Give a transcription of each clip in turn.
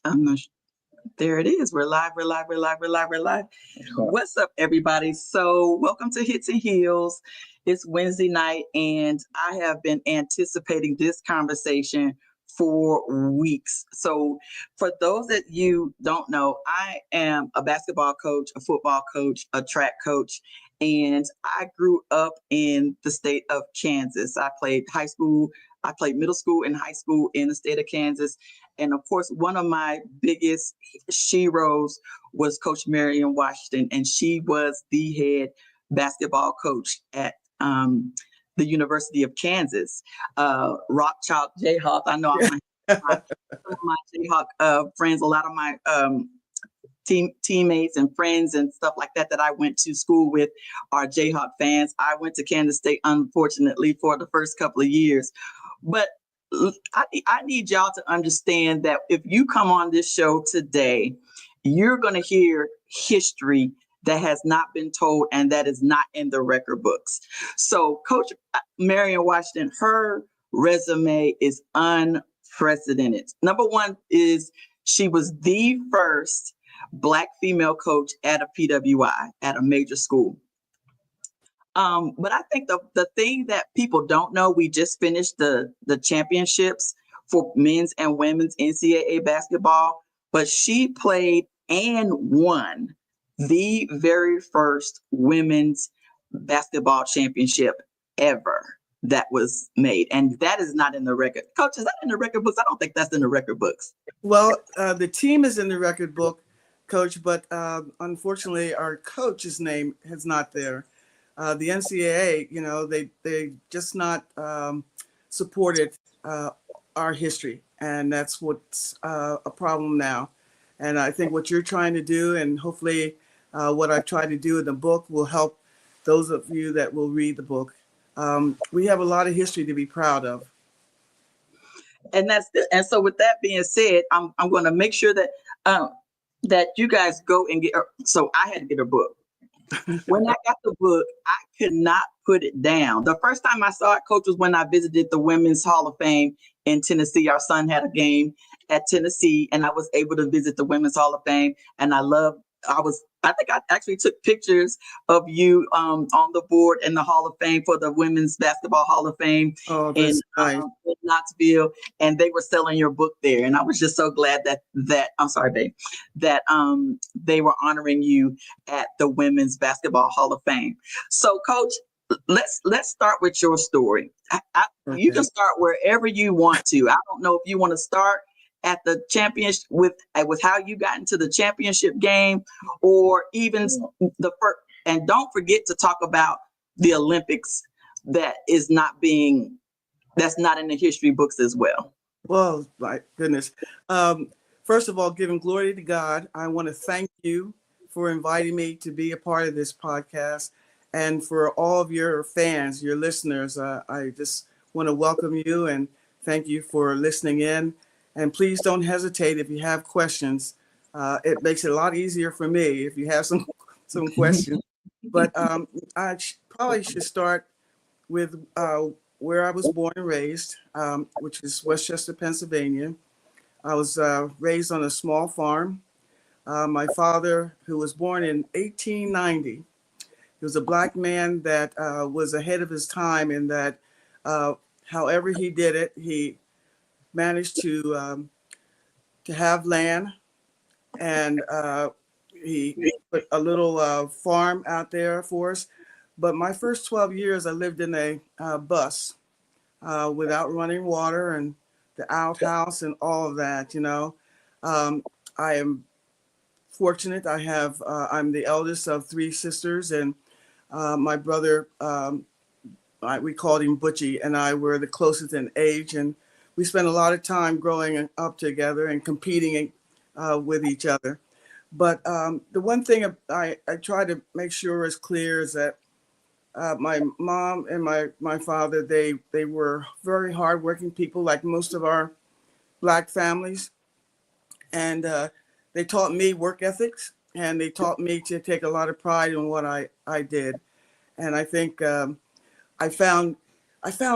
I'm not, there it is. We're live, we're live, we're live, we're live, we're live. What's up, everybody? So welcome to Hits and Heels. It's Wednesday night, and I have been anticipating this conversation for weeks. So for those that you don't know, I am a basketball coach, a football coach, a track coach, and I grew up in the state of Kansas. I played middle school and high school in the state of Kansas. And of course, one of my biggest sheroes was Coach Marian Washington, and she was the head basketball coach at the University of Kansas. Rock Chalk Jayhawk. I know some of my Jayhawk friends, a lot of my teammates and friends and stuff like that I went to school with are Jayhawk fans. I went to Kansas State, unfortunately, for the first couple of years. But I need y'all to understand that if you come on this show today, you're going to hear history that has not been told and that is not in the record books. So Coach Marian Washington, her resume is unprecedented. Number one is she was the first Black female coach at a PWI, at a major school. But I think the thing that people don't know, we just finished the championships for men's and women's NCAA basketball, but she played and won the very first women's basketball championship ever that was made. And that is not in the record. Coach, is that in the record books? I don't think that's in the record books. Well, the team is in the record book, Coach, but unfortunately our coach's name is not there. The NCAA, they just not supported our history, and that's what's a problem now. And I think what you're trying to do, and hopefully what I've tried to do in the book, will help those of you that will read the book. We have a lot of history to be proud of. And so with that being said, I'm going to make sure that that you guys go and get her. So I had to get her book. When I got the book, I could not put it down. The first time I saw it, Coach, was when I visited the Women's Hall of Fame in Tennessee. Our son had a game at Tennessee, and I was able to visit the Women's Hall of Fame. And I think I actually took pictures of you on the board in the Hall of Fame for the Women's Basketball Hall of Fame in Knoxville, and they were selling your book there. And I was just so glad that I'm sorry, babe, that they were honoring you at the Women's Basketball Hall ofAme. So, Coach, let's start with your story. Okay. You can start wherever you want to. I don't know if you want to start at the championship with how you got into the championship game, or even the first. And don't forget to talk about the Olympics that's not in the history books as well. Well, my goodness. First of all, giving glory to God, I want to thank you for inviting me to be a part of this podcast, and for all of your fans, your listeners. I just want to welcome you and thank you for listening in. And please don't hesitate if you have questions. It makes it a lot easier for me if you have some questions. But I probably should start with where I was born and raised, which is Westchester, Pennsylvania. I was raised on a small farm. My father, who was born in 1890, he was a Black man that was ahead of his time in that however he did it, he managed to have land, and he put a little farm out there for us. But my first 12 years, I lived in a bus without running water and the outhouse and all of that. I am fortunate. I'm the eldest of three sisters, and my brother, we called him Butchie, and I were the closest in age, and we spent a lot of time growing up together and competing with each other. But the one thing I try to make sure is clear is that my mom and my father, they were very hardworking people, like most of our Black families. And they taught me work ethics, and they taught me to take a lot of pride in what I did. And I think I found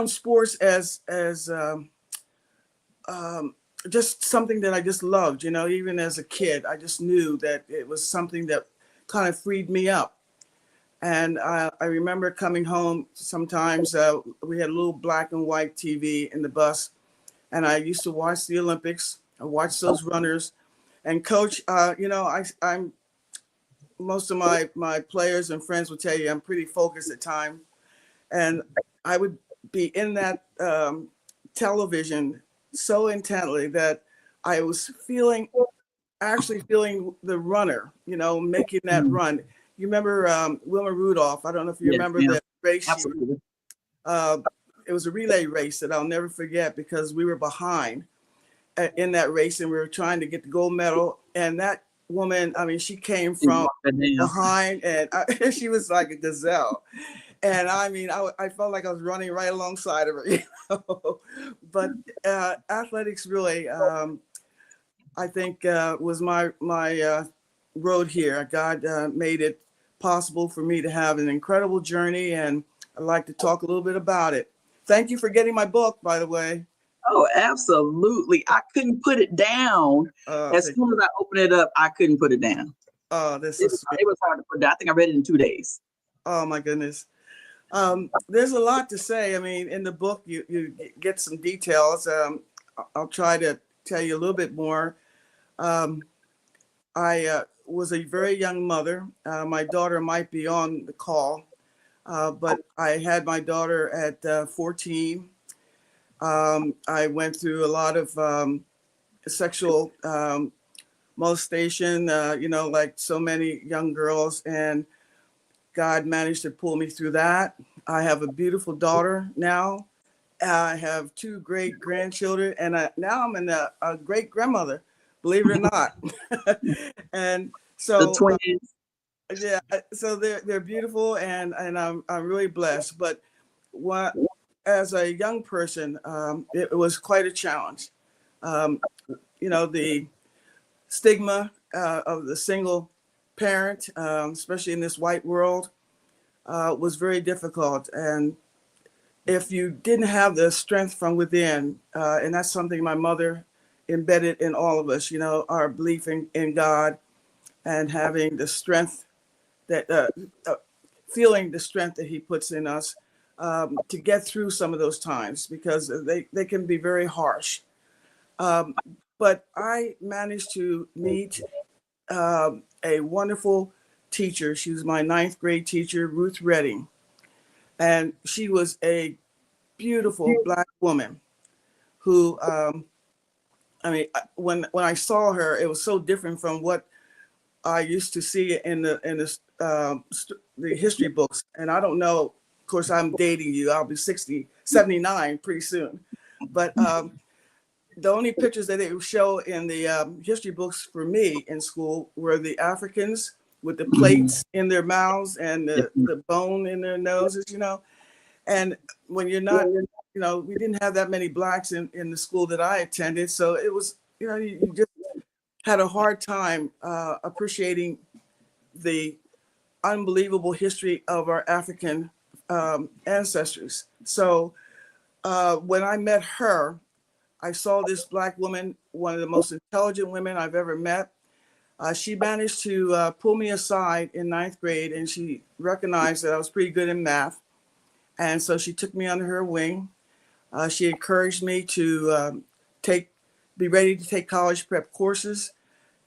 sports as just something that I just loved, even as a kid. I just knew that it was something that kind of freed me up. And I remember coming home sometimes. We had a little black and white TV in the bus, and I used to watch the Olympics. I watched those runners. And Coach, I'm most of my players and friends will tell you I'm pretty focused at times, and I would be in that television so intently that I was actually feeling the runner, making that run. You remember Wilma Rudolph? I don't know if you remember that race. Absolutely. It was a relay race that I'll never forget because we were behind in that race and we were trying to get the gold medal. And that woman, I mean, she came from behind and she was like a gazelle. And I mean, I felt like I was running right alongside of her, But athletics really, I think, was my road here. God made it possible for me to have an incredible journey, and I'd like to talk a little bit about it. Thank you for getting my book, by the way. Oh, absolutely. I couldn't put it down. As soon as I opened it up, I couldn't put it down. Oh, this is it was hard to put down. I think I read it in 2 days. Oh, my goodness. There's a lot to say. I mean, in the book, you get some details. I'll try to tell you a little bit more. I was a very young mother. My daughter might be on the call, but I had my daughter at 14. I went through a lot of sexual molestation, like so many young girls, and God managed to pull me through that. I have a beautiful daughter now. I have 2 great grandchildren, and now I'm a great grandmother, believe it or not. And so the twins. Yeah, so they're beautiful, and I'm really blessed. But as a young person, it was quite a challenge. The stigma of the single parent, especially in this white world, was very difficult. And if you didn't have the strength from within, and that's something my mother embedded in all of us, our belief in God and having the strength that feeling the strength that he puts in us to get through some of those times, because they can be very harsh. But I managed to meet a wonderful teacher. She was my 9th grade teacher, Ruth Redding. And she was a beautiful Black woman who, when I saw her, it was so different from what I used to see in the history books. And I don't know, of course, I'm dating you. I'll be 79 pretty soon. But the only pictures that they would show in the history books for me in school were the Africans with the plates in their mouths and the bone in their noses, And when you're not, we didn't have that many Blacks in the school that I attended. So it was, you just had a hard time appreciating the unbelievable history of our African ancestors. So when I met her, I saw this Black woman, one of the most intelligent women I've ever met. She managed to pull me aside in 9th grade, and she recognized that I was pretty good in math. And so she took me under her wing. She encouraged me to be ready to take college prep courses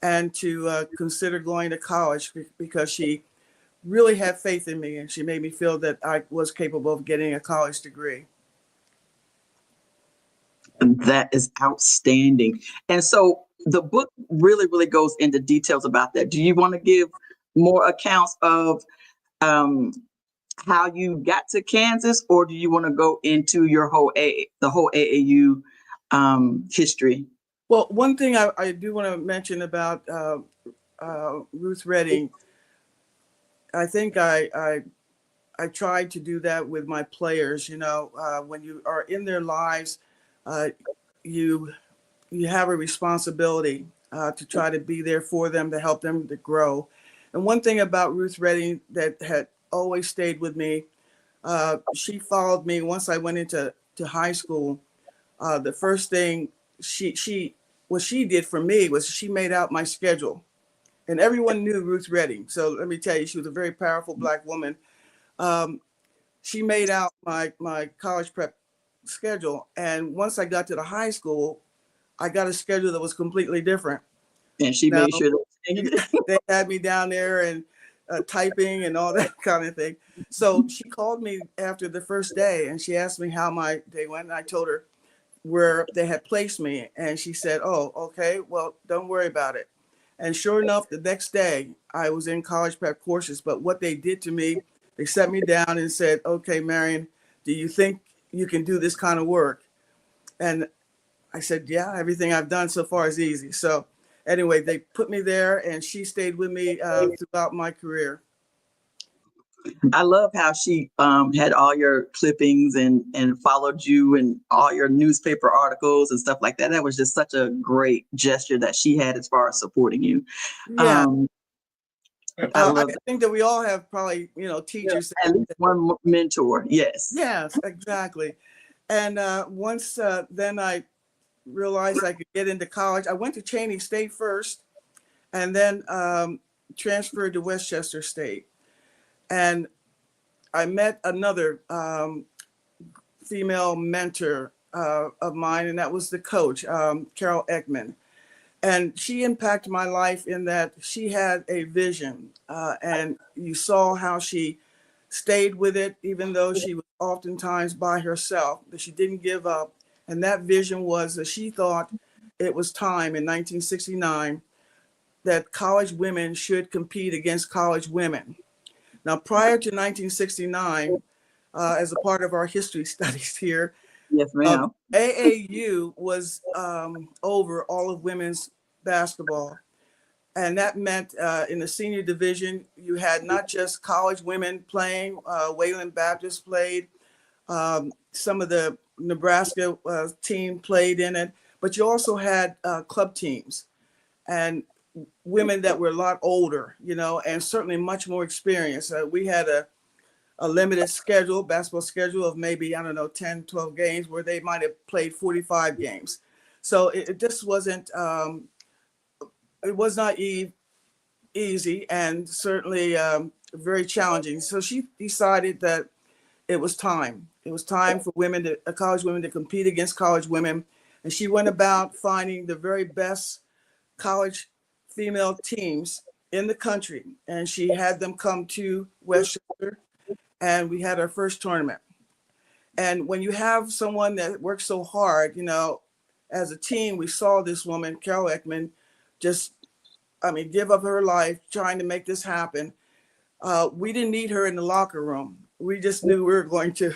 and to consider going to college, because she really had faith in me, and she made me feel that I was capable of getting a college degree. That is outstanding. And so the book really, really goes into details about that. Do you want to give more accounts of how you got to Kansas, or do you want to go into your the whole AAU history? Well, one thing I do want to mention about Ruth Redding, I think I tried to do that with my players. When you are in their lives, you have a responsibility to try to be there for them, to help them to grow. And one thing about Ruth Redding that had always stayed with me, she followed me once I went into high school. The first thing she what she did for me was she made out my schedule, and everyone knew Ruth Redding. So let me tell you, she was a very powerful Black woman. She made out my college prep schedule, and once I got to the high school, I got a schedule that was completely different. And she Now, made sure that they had me down there and typing and all that kind of thing. So she called me after the first day and she asked me how my day went. And I told her where they had placed me. And she said, "Oh, okay, well, don't worry about it." And sure enough, the next day I was in college prep courses. But what they did to me, they set me down and said, "Okay, Marian, do you think you can do this kind of work?" And I said, "Yeah, everything I've done so far is easy." So anyway, they put me there and she stayed with me throughout my career. I love how she had all your clippings and followed you and all your newspaper articles and stuff like that. That was just such a great gesture that she had as far as supporting you. Yeah. I I love that. think that we all have probably, teachers. At least one mentor. Yes. Yes, exactly. And once then I realized I could get into college. I went to Cheney State first and then transferred to Westchester State. And I met another female mentor of mine, and that was the coach, Carol Ekman. And she impacted my life in that she had a vision, and you saw how she stayed with it, even though she was oftentimes by herself, that she didn't give up. And that vision was that she thought it was time in 1969 that college women should compete against college women. Now, prior to 1969, as a part of our history studies here, Yes, ma'am. AAU was over all of women's basketball. And that meant in the senior division, you had not just college women playing, Wayland Baptist played, some of the Nebraska team played in it, but you also had club teams and women that were a lot older, and certainly much more experienced. We had a limited schedule, basketball schedule of maybe, 10, 12 games where they might have played 45 games. So it just wasn't, it was not easy and certainly very challenging. So she decided that it was time. It was time for college women to compete against college women. And she went about finding the very best college female teams in the country. And she had them come to Westchester and we had our first tournament. And when you have someone that works so hard, as a team, we saw this woman, Carol Ekman, just, give up her life trying to make this happen. We didn't need her in the locker room. We just knew we were going to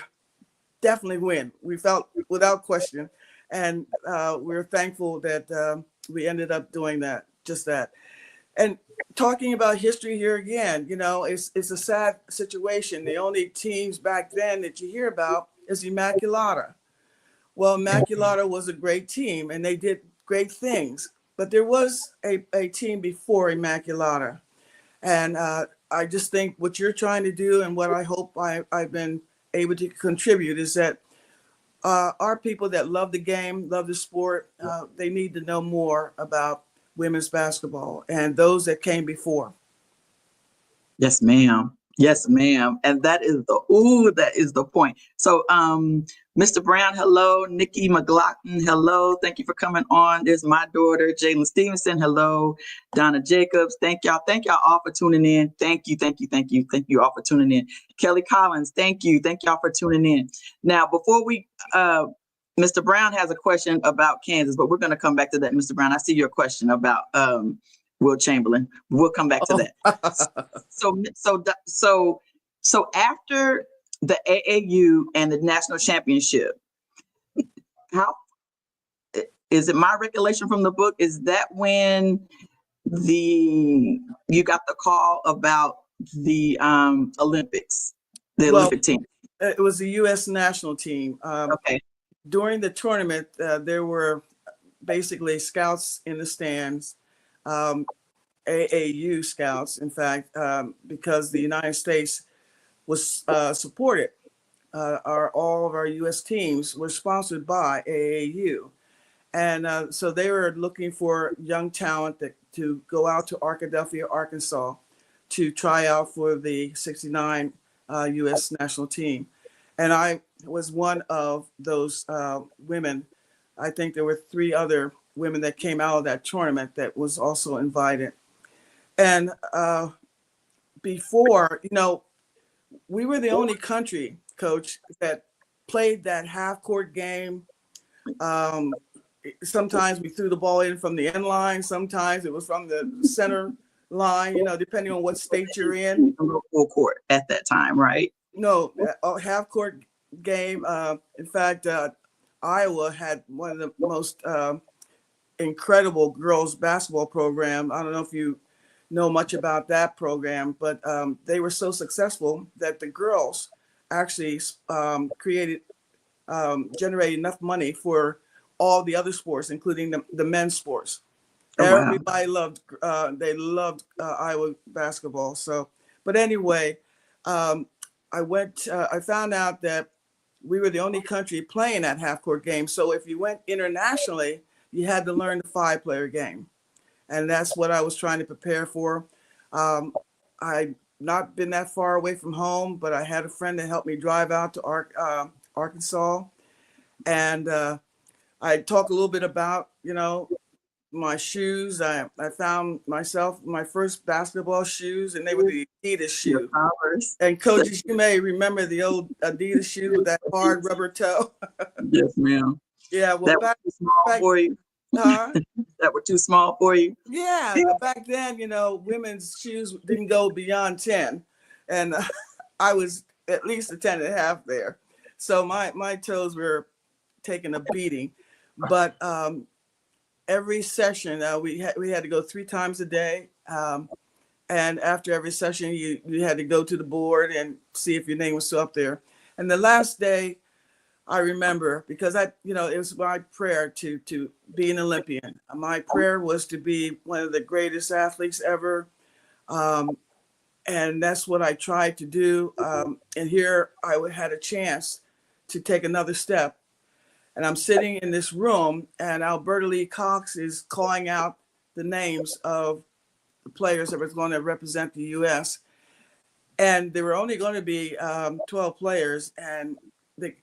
definitely win. We felt without question. And we're thankful that we ended up doing that, just that. And talking about history here again, it's a sad situation. The only teams back then that you hear about is Immaculata. Well, Immaculata was a great team and they did great things, but there was a team before Immaculata. And I just think what you're trying to do and what I hope I've been able to contribute is that our people that love the game, love the sport, they need to know more about women's basketball and those that came before. Yes, ma'am. Yes, ma'am. And that is the point. So, Mr. Brown, hello. Nikki McLaughlin, hello. Thank you for coming on. There's my daughter, Jalen Stevenson. Hello. Donna Jacobs. Thank y'all. Thank y'all all for tuning in. Thank you. Thank you. Thank you. Thank you all for tuning in. Kelly Collins, thank you. Thank y'all for tuning in. Now, before we, Mr. Brown has a question about Kansas, but we're going to come back to that, Mr. Brown. I see your question about Will Chamberlain. We'll come back to that. So after the AAU and the national championship, how is it? My recollection from the book is that when you got the call about the Olympics, Olympic team. It was the U.S. national team. Okay. During the tournament, there were basically scouts in the stands, AAU scouts, in fact, because the United States was supported. All of our U.S. teams were sponsored by AAU. And so they were looking for young talent to go out to Arkadelphia, Arkansas, to try out for the '69 U.S. national team. And I was one of those women. I think there were 3 other women that came out of that tournament that was also invited. And before, we were the only country, Coach, that played that half-court game. Sometimes we threw the ball in from the end line. Sometimes it was from the center line, depending on what state you're in. Full court at that time, right? No, half-court game. In fact, Iowa had one of the most incredible girls basketball program. I don't know if you know much about that program, but they were so successful that the girls actually generated enough money for all the other sports, including the men's sports. Oh, wow. Everybody loved Iowa basketball. So, but anyway, I found out that we were the only country playing that half-court game. So if you went internationally, you had to learn the 5-player game. And that's what I was trying to prepare for. I've not been that far away from home, but I had a friend that helped me drive out to Arkansas. And I talk a little bit about, my shoes. I found myself my first basketball shoes, and they were the Adidas shoe. And coaches, you may remember the old Adidas shoe with that hard rubber toe. Yes, ma'am. Yeah, well, back for you. Huh? That were too small for you. Yeah, back then, women's shoes didn't go beyond 10, and I was at least a 10 and a half there. So my toes were taking a beating, but every session we had to go 3 times a day, and after every session you had to go to the board and see if your name was still up there. And the last day, I remember, because it was my prayer to be an Olympian. My prayer was to be one of the greatest athletes ever. And that's what I tried to do. And here I had a chance to take another step. And I'm sitting in this room, and Alberta Lee Cox is calling out the names of the players that were going to represent the U.S. And there were only going to be 12 players. And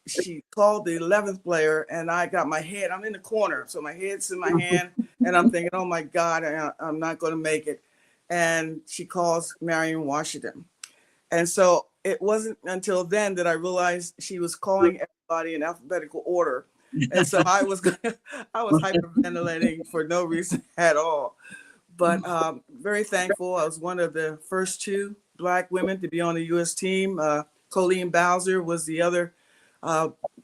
she called the 11th player, and I got my head. I'm in the corner, so my head's in my hand, and I'm thinking, oh my God, I'm not going to make it. And she calls Marian Washington. And so it wasn't until then that I realized she was calling everybody in alphabetical order. And so I was hyperventilating for no reason at all. But very thankful. I was one of the first 2 Black women to be on the U.S. team. Colleen Bowser was the other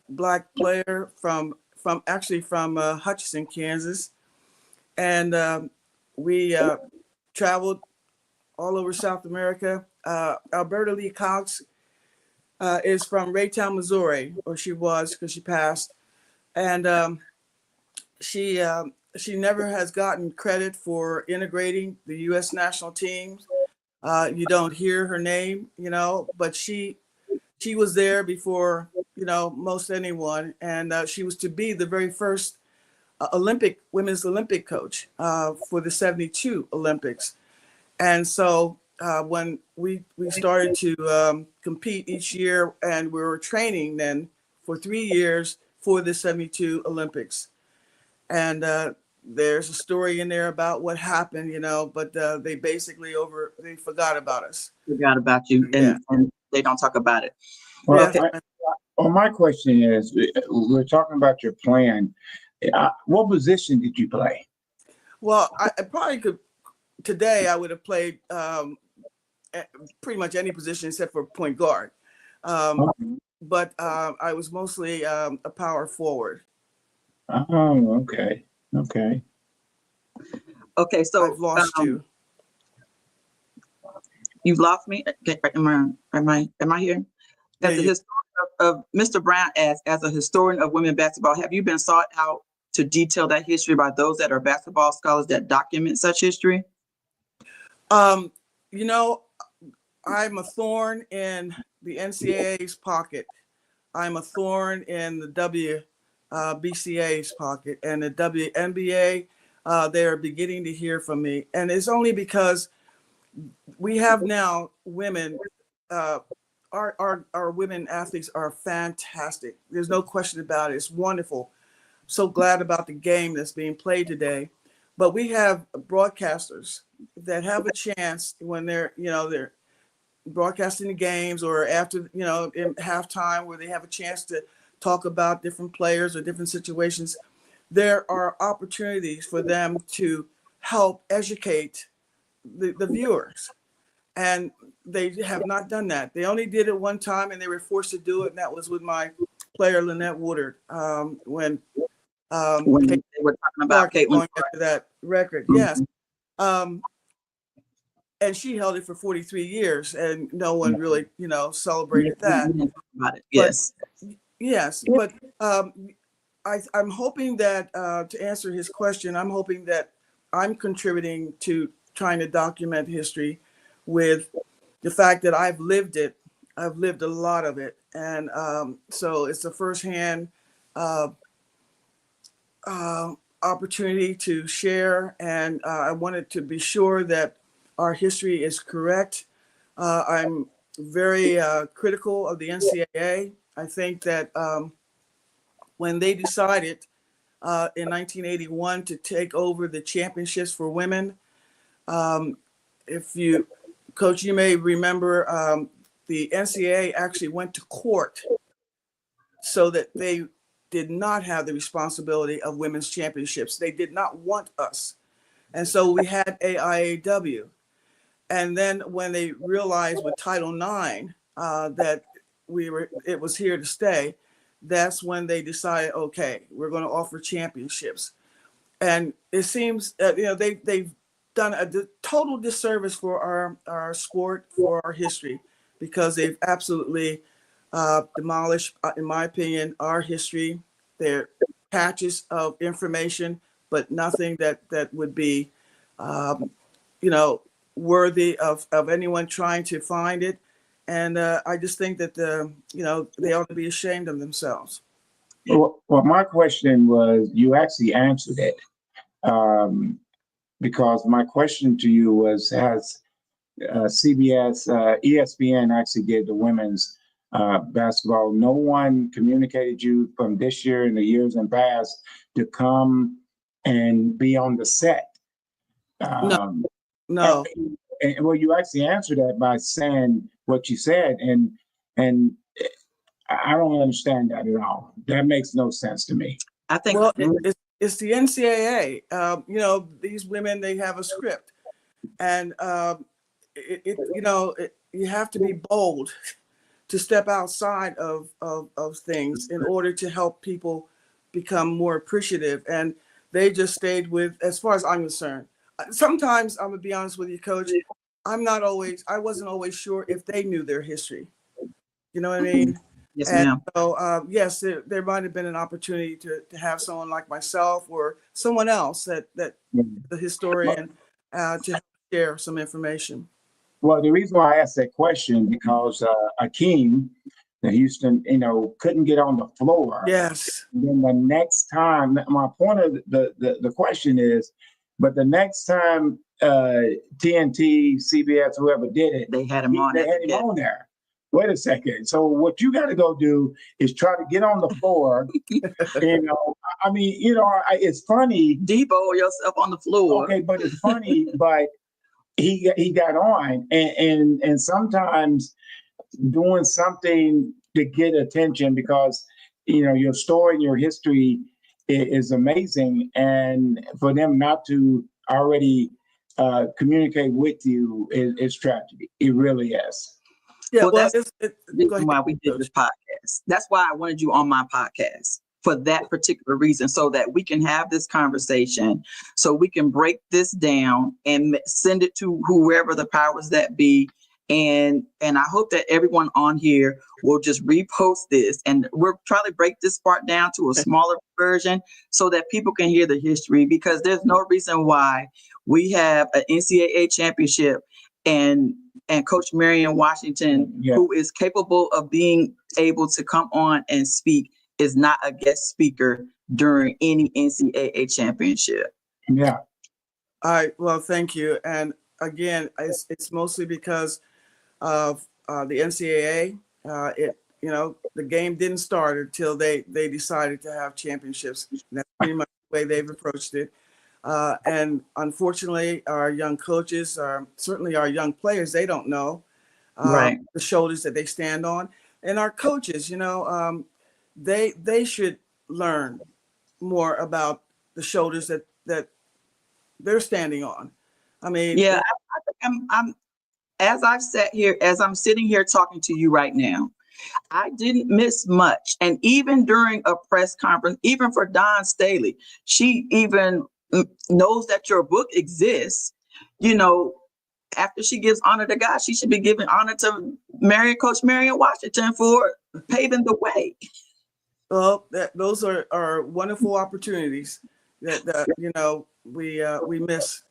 Black player from Hutchinson, Kansas. And we traveled all over South America. Alberta Lee Cox is from Raytown, Missouri, or she was, because she passed. And she never has gotten credit for integrating the U.S. national teams. You don't hear her name, but she was there before, most anyone. And she was to be the very first women's Olympic coach for the '72 Olympics. And so when we started to compete each year, and we were training then for 3 years for the '72 Olympics. And there's a story in there about what happened, but they basically they forgot about us. Forgot about you, and they don't talk about it. Well, my question is, we're talking about your plan. What position did you play? Well, I probably could. Today, I would have played pretty much any position except for point guard. But I was mostly a power forward. Oh, okay. Okay, so I've lost you. You've lost me. Am I here? As a historian of Mr. Bryant, as a historian of women basketball, have you been sought out to detail that history by those that are basketball scholars that document such history? I'm a thorn in the NCAA's pocket. I'm a thorn in the BCA's pocket, and the WNBA, they are beginning to hear from me. And it's only because we have now women, our women athletes are fantastic. There's no question about it. It's wonderful. So glad about the game that's being played today. But we have broadcasters that have a chance when they're broadcasting the games, or after, in halftime, where they have a chance to talk about different players or different situations. There are opportunities for them to help educate the viewers. And they have not done that. They only did it one time, and they were forced to do it. And that was with my player, Lynette Woodard, when they were talking about Caitlin going after that record. Mm-hmm. Yes. And she held it for 43 years, and no one really, celebrated that. About it. Yes. But I'm hoping that, to answer his question, I'm hoping that I'm contributing to trying to document history with the fact that I've lived it. I've lived a lot of it. And so it's a firsthand opportunity to share. And I wanted to be sure that our history is correct. I'm very critical of the NCAA. I think that when they decided in 1981 to take over the championships for women, Coach, you may remember the NCAA actually went to court so that they did not have the responsibility of women's championships. They did not want us. And so we had AIAW. And then when they realized with Title IX that it was here to stay, that's when they decided, okay, we're going to offer championships. And it seems they've done a total disservice for our sport, for our history, because they've absolutely demolished, in my opinion, our history. They're patches of information, but nothing that would be, worthy of anyone trying to find it. And I just think that they ought to be ashamed of themselves. Well, my question was, you actually answered it, because my question to you was, has CBS, ESPN actually did the women's basketball? No one communicated you from this year and the years in past to come and be on the set? No. And well, you actually answered that by saying what you said, and I don't understand that at all. That makes no sense to me. I think it's the NCAA. These women, they have a script, and you have to be bold to step outside of things in order to help people become more appreciative. And they just stayed with, as far as I'm concerned. Sometimes I'm gonna be honest with you, Coach. I wasn't always sure if they knew their history. You know what I mean? Yes, and ma'am. So yes, there might have been an opportunity to have someone like myself or someone else that the historian to share some information. Well, the reason why I asked that question, because Akeem, the Houston, couldn't get on the floor. Yes. And then the next time, my point of the question is, but the next time TNT, CBS, whoever did it, they had him on. They had him on there. Wait a second. So what you got to go do is try to get on the floor. It's funny. Debo yourself on the floor. Okay, but it's funny. But he got on, and sometimes doing something to get attention, because your story and your history is amazing, and for them not to already communicate with you is tragedy. It really is. Yeah, well, that's the reason why we did this podcast. That's why I wanted you on my podcast, for that particular reason, so that we can have this conversation, so we can break this down and send it to whoever the powers that be. And I hope that everyone on here will just repost this, and we're trying to break this part down to a smaller version so that people can hear the history, because there's no reason why we have an NCAA championship and Coach Marian Washington, who is capable of being able to come on and speak is not a guest speaker during any NCAA championship. Yeah. All right. Well, thank you. And again, it's mostly because of the NCAA. The game didn't start until they decided to have championships. And that's pretty much the way they've approached it. And unfortunately, our young coaches, certainly our young players, they don't know Right. the shoulders that they stand on. And our coaches, they should learn more about the shoulders that they're standing on. I mean, Yeah, I think I'm as I'm sitting here talking to you right now, I didn't miss much. And even during a press conference, even for Dawn Staley, she even knows that your book exists. After she gives honor to God, she should be giving honor to Coach Marian Washington for paving the way. Well, those are wonderful opportunities that we miss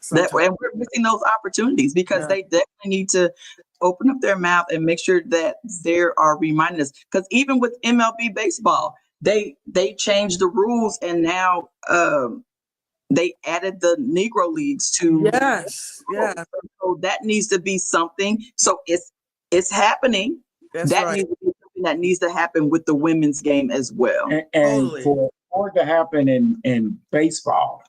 sometimes. And we're missing those opportunities because they definitely need to open up their mouth and make sure that there are reminders. Because even with MLB baseball, they changed the rules, and now they added the Negro leagues to. Yes, yeah. So that needs to be something. So it's happening. That's that right. needs to be something that needs to happen with the women's game as well. And Totally. for it to happen in baseball,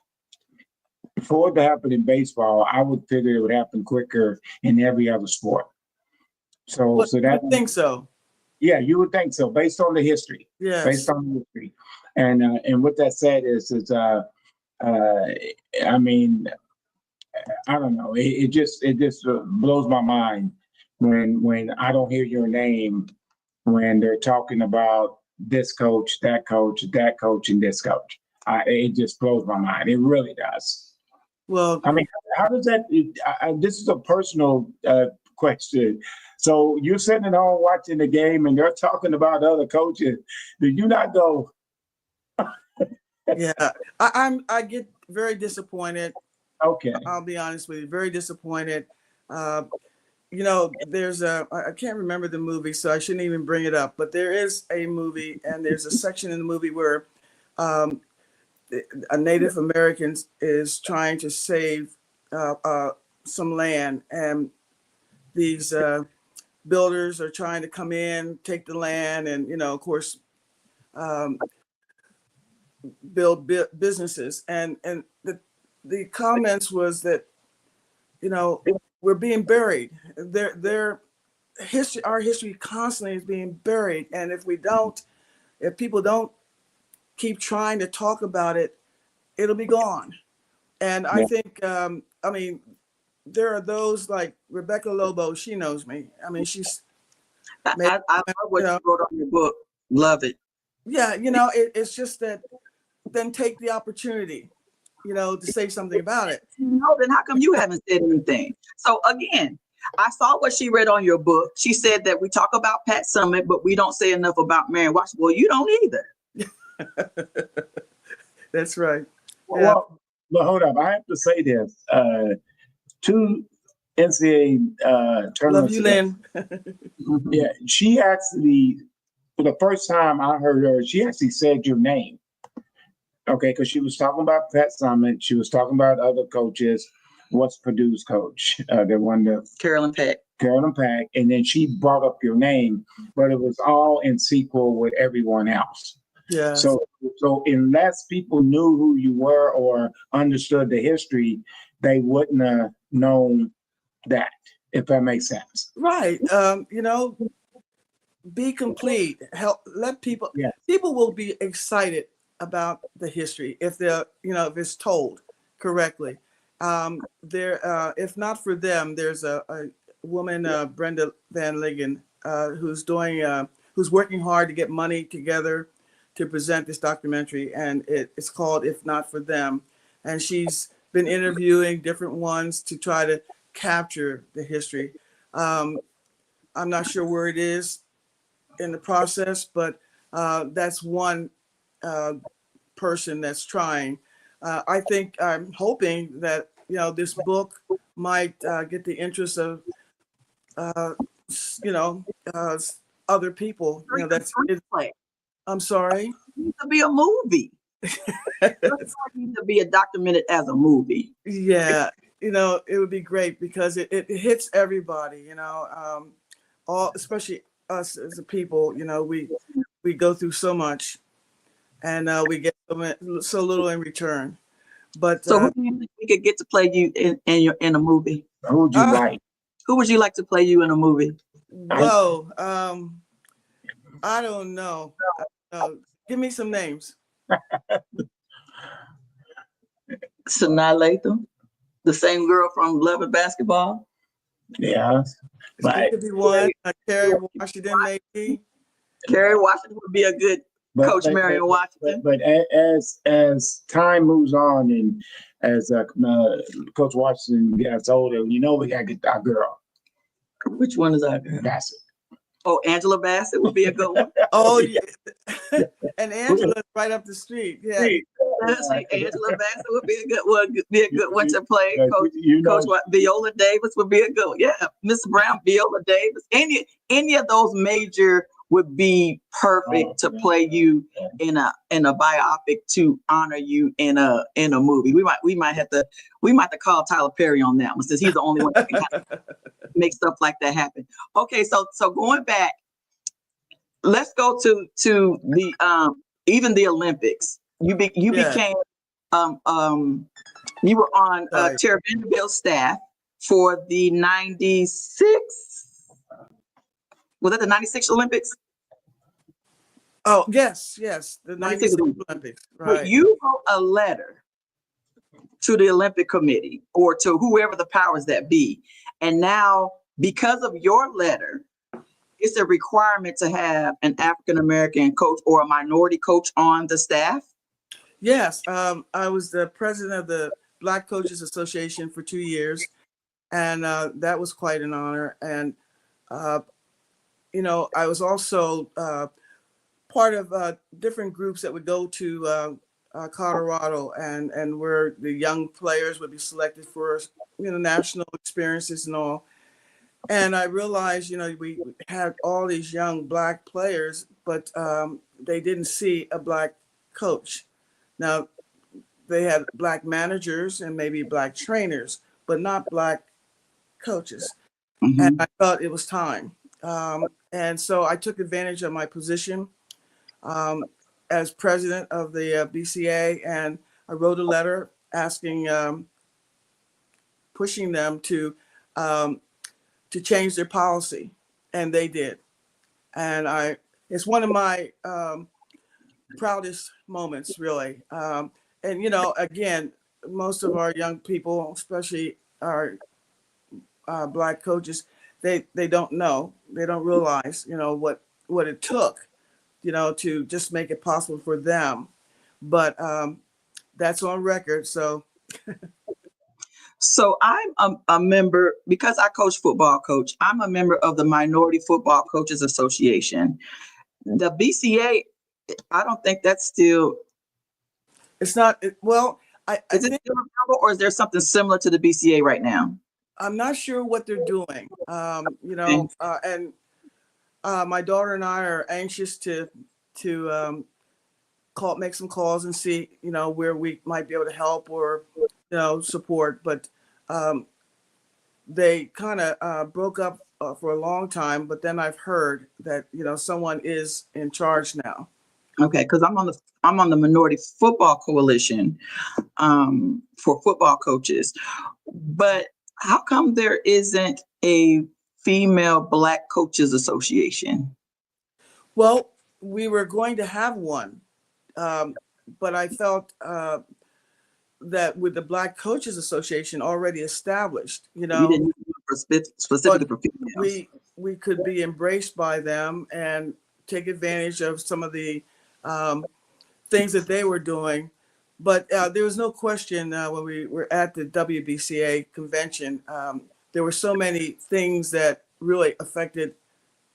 I would figure it would happen quicker in every other sport. So that I think so. Yeah, you would think so, based on the history. Yes. Based on the history, and what that said is I mean, I don't know. It just blows my mind when I don't hear your name when they're talking about this coach, that coach, and this coach. It just blows my mind. It really does. Well, I mean, how does that? This is a personal question. So you're sitting at home watching the game, and they're talking about other coaches. Do you not go? yeah, I get very disappointed. Okay. I'll be honest with you, very disappointed. There's I can't remember the movie, so I shouldn't even bring it up. But there is a movie, and there's a section in the movie where a Native American is trying to save some land, and these builders are trying to come in, take the land, and of course, build businesses. And the comments was that we're being buried. Our history constantly is being buried, and if people don't keep trying to talk about it, it'll be gone. And I think, there are those like Rebecca Lobo. She knows me. I mean, she's. I love what you wrote on your book. Love it. Yeah, it's just that. Then take the opportunity, to say something about it. No, then how come you haven't said anything? So again, I saw what she read on your book. She said that we talk about Pat Summitt, but we don't say enough about Marian Washington. Well, you don't either. That's right. Well, but hold up. I have to say this. 2 NCAA tournaments. Love you, Lynn. Yeah, she actually, for the first time I heard her, she actually said your name. Okay, because she was talking about Pat Summitt. She was talking about other coaches. What's Purdue's coach? The one that Carolyn Peck. And then she brought up your name, but it was all in sequel with everyone else. Yeah. So unless people knew who you were or understood the history, they wouldn't have known that, if that makes sense. Right. Be complete. Let people. Yes. People will be excited about the history if if it's told correctly. If not for them, there's a woman, Brenda Van Liggen, who's working hard to get money together to present this documentary, and it's called If Not For Them, and she's been interviewing different ones to try to capture the history. I'm not sure where it is in the process, but that's one person that's trying. I'm hoping that this book might get the interest of other people. I'm sorry. It needs to be a movie. It needs to be documented as a movie. Yeah, it would be great because it hits everybody, all, especially us as a people, we go through so much and we get so little in return. But So who do you think we could get to play you in a movie? Who would you like? Who would you like to play you in a movie? Whoa, I don't know. Give me some names. Sanaa Lathan, the same girl from Love and Basketball. Yeah, It could be one. Terry Washington, maybe. Kerry Washington would be a good Coach Marian Washington. But as time moves on and as Coach Washington gets older, we gotta get our girl. Which one is our girl? Bassett. Oh, Angela Bassett would be a good one. Oh, yeah. And Angela's right up the street. Yeah. Angela Bassett would be a good one to play. Coach Viola Davis would be a good one. Yeah, Miss Brown, Viola Davis. Any of those major would be perfect to play you in a biopic to honor you in a movie. We might have to call Tyler Perry on that one since he's the only one that can kind of make stuff like that happen. Okay, so going back, let's go to the even the Olympics. You became you were on Terri Vanderbilt's staff for the 96. Was that the 96 Olympics? Oh, yes. The 96 Olympics. Right. But you wrote a letter to the Olympic Committee or to whoever the powers that be. And now, because of your letter, it's a requirement to have an African-American coach or a minority coach on the staff? Yes. I was the president of the Black Coaches Association for 2 years. And that was quite an honor. And I was also part of different groups that would go to Colorado and where the young players would be selected for, national experiences and all. And I realized, we had all these young Black players, but they didn't see a Black coach. Now, they had Black managers and maybe Black trainers, but not Black coaches. Mm-hmm. And I thought it was time. And so I took advantage of my position as president of the BCA, and I wrote a letter asking, pushing them to change their policy, and they did. And it's one of my proudest moments, really. And again, most of our young people, especially our Black coaches, they don't know, they don't realize, what it took, to just make it possible for them. But that's on record. So. So I'm a member, because I coach football, Coach, I'm a member of the Minority Football Coaches Association. The BCA, I don't think that's still. It's not, well, is it still available, or is there something similar to the BCA right now? I'm not sure what they're doing, and my daughter and I are anxious to make some calls and see, where we might be able to help or, support. But they kind of broke up for a long time. But then I've heard that, someone is in charge now. Okay, because I'm on the Minority Football Coalition for football coaches, but how come there isn't a female Black Coaches Association? Well, we were going to have one, but I felt that with the Black Coaches Association already established, you didn't specifically for females. We could be embraced by them and take advantage of some of the things that they were doing. But there was no question when we were at the WBCA convention, there were so many things that really affected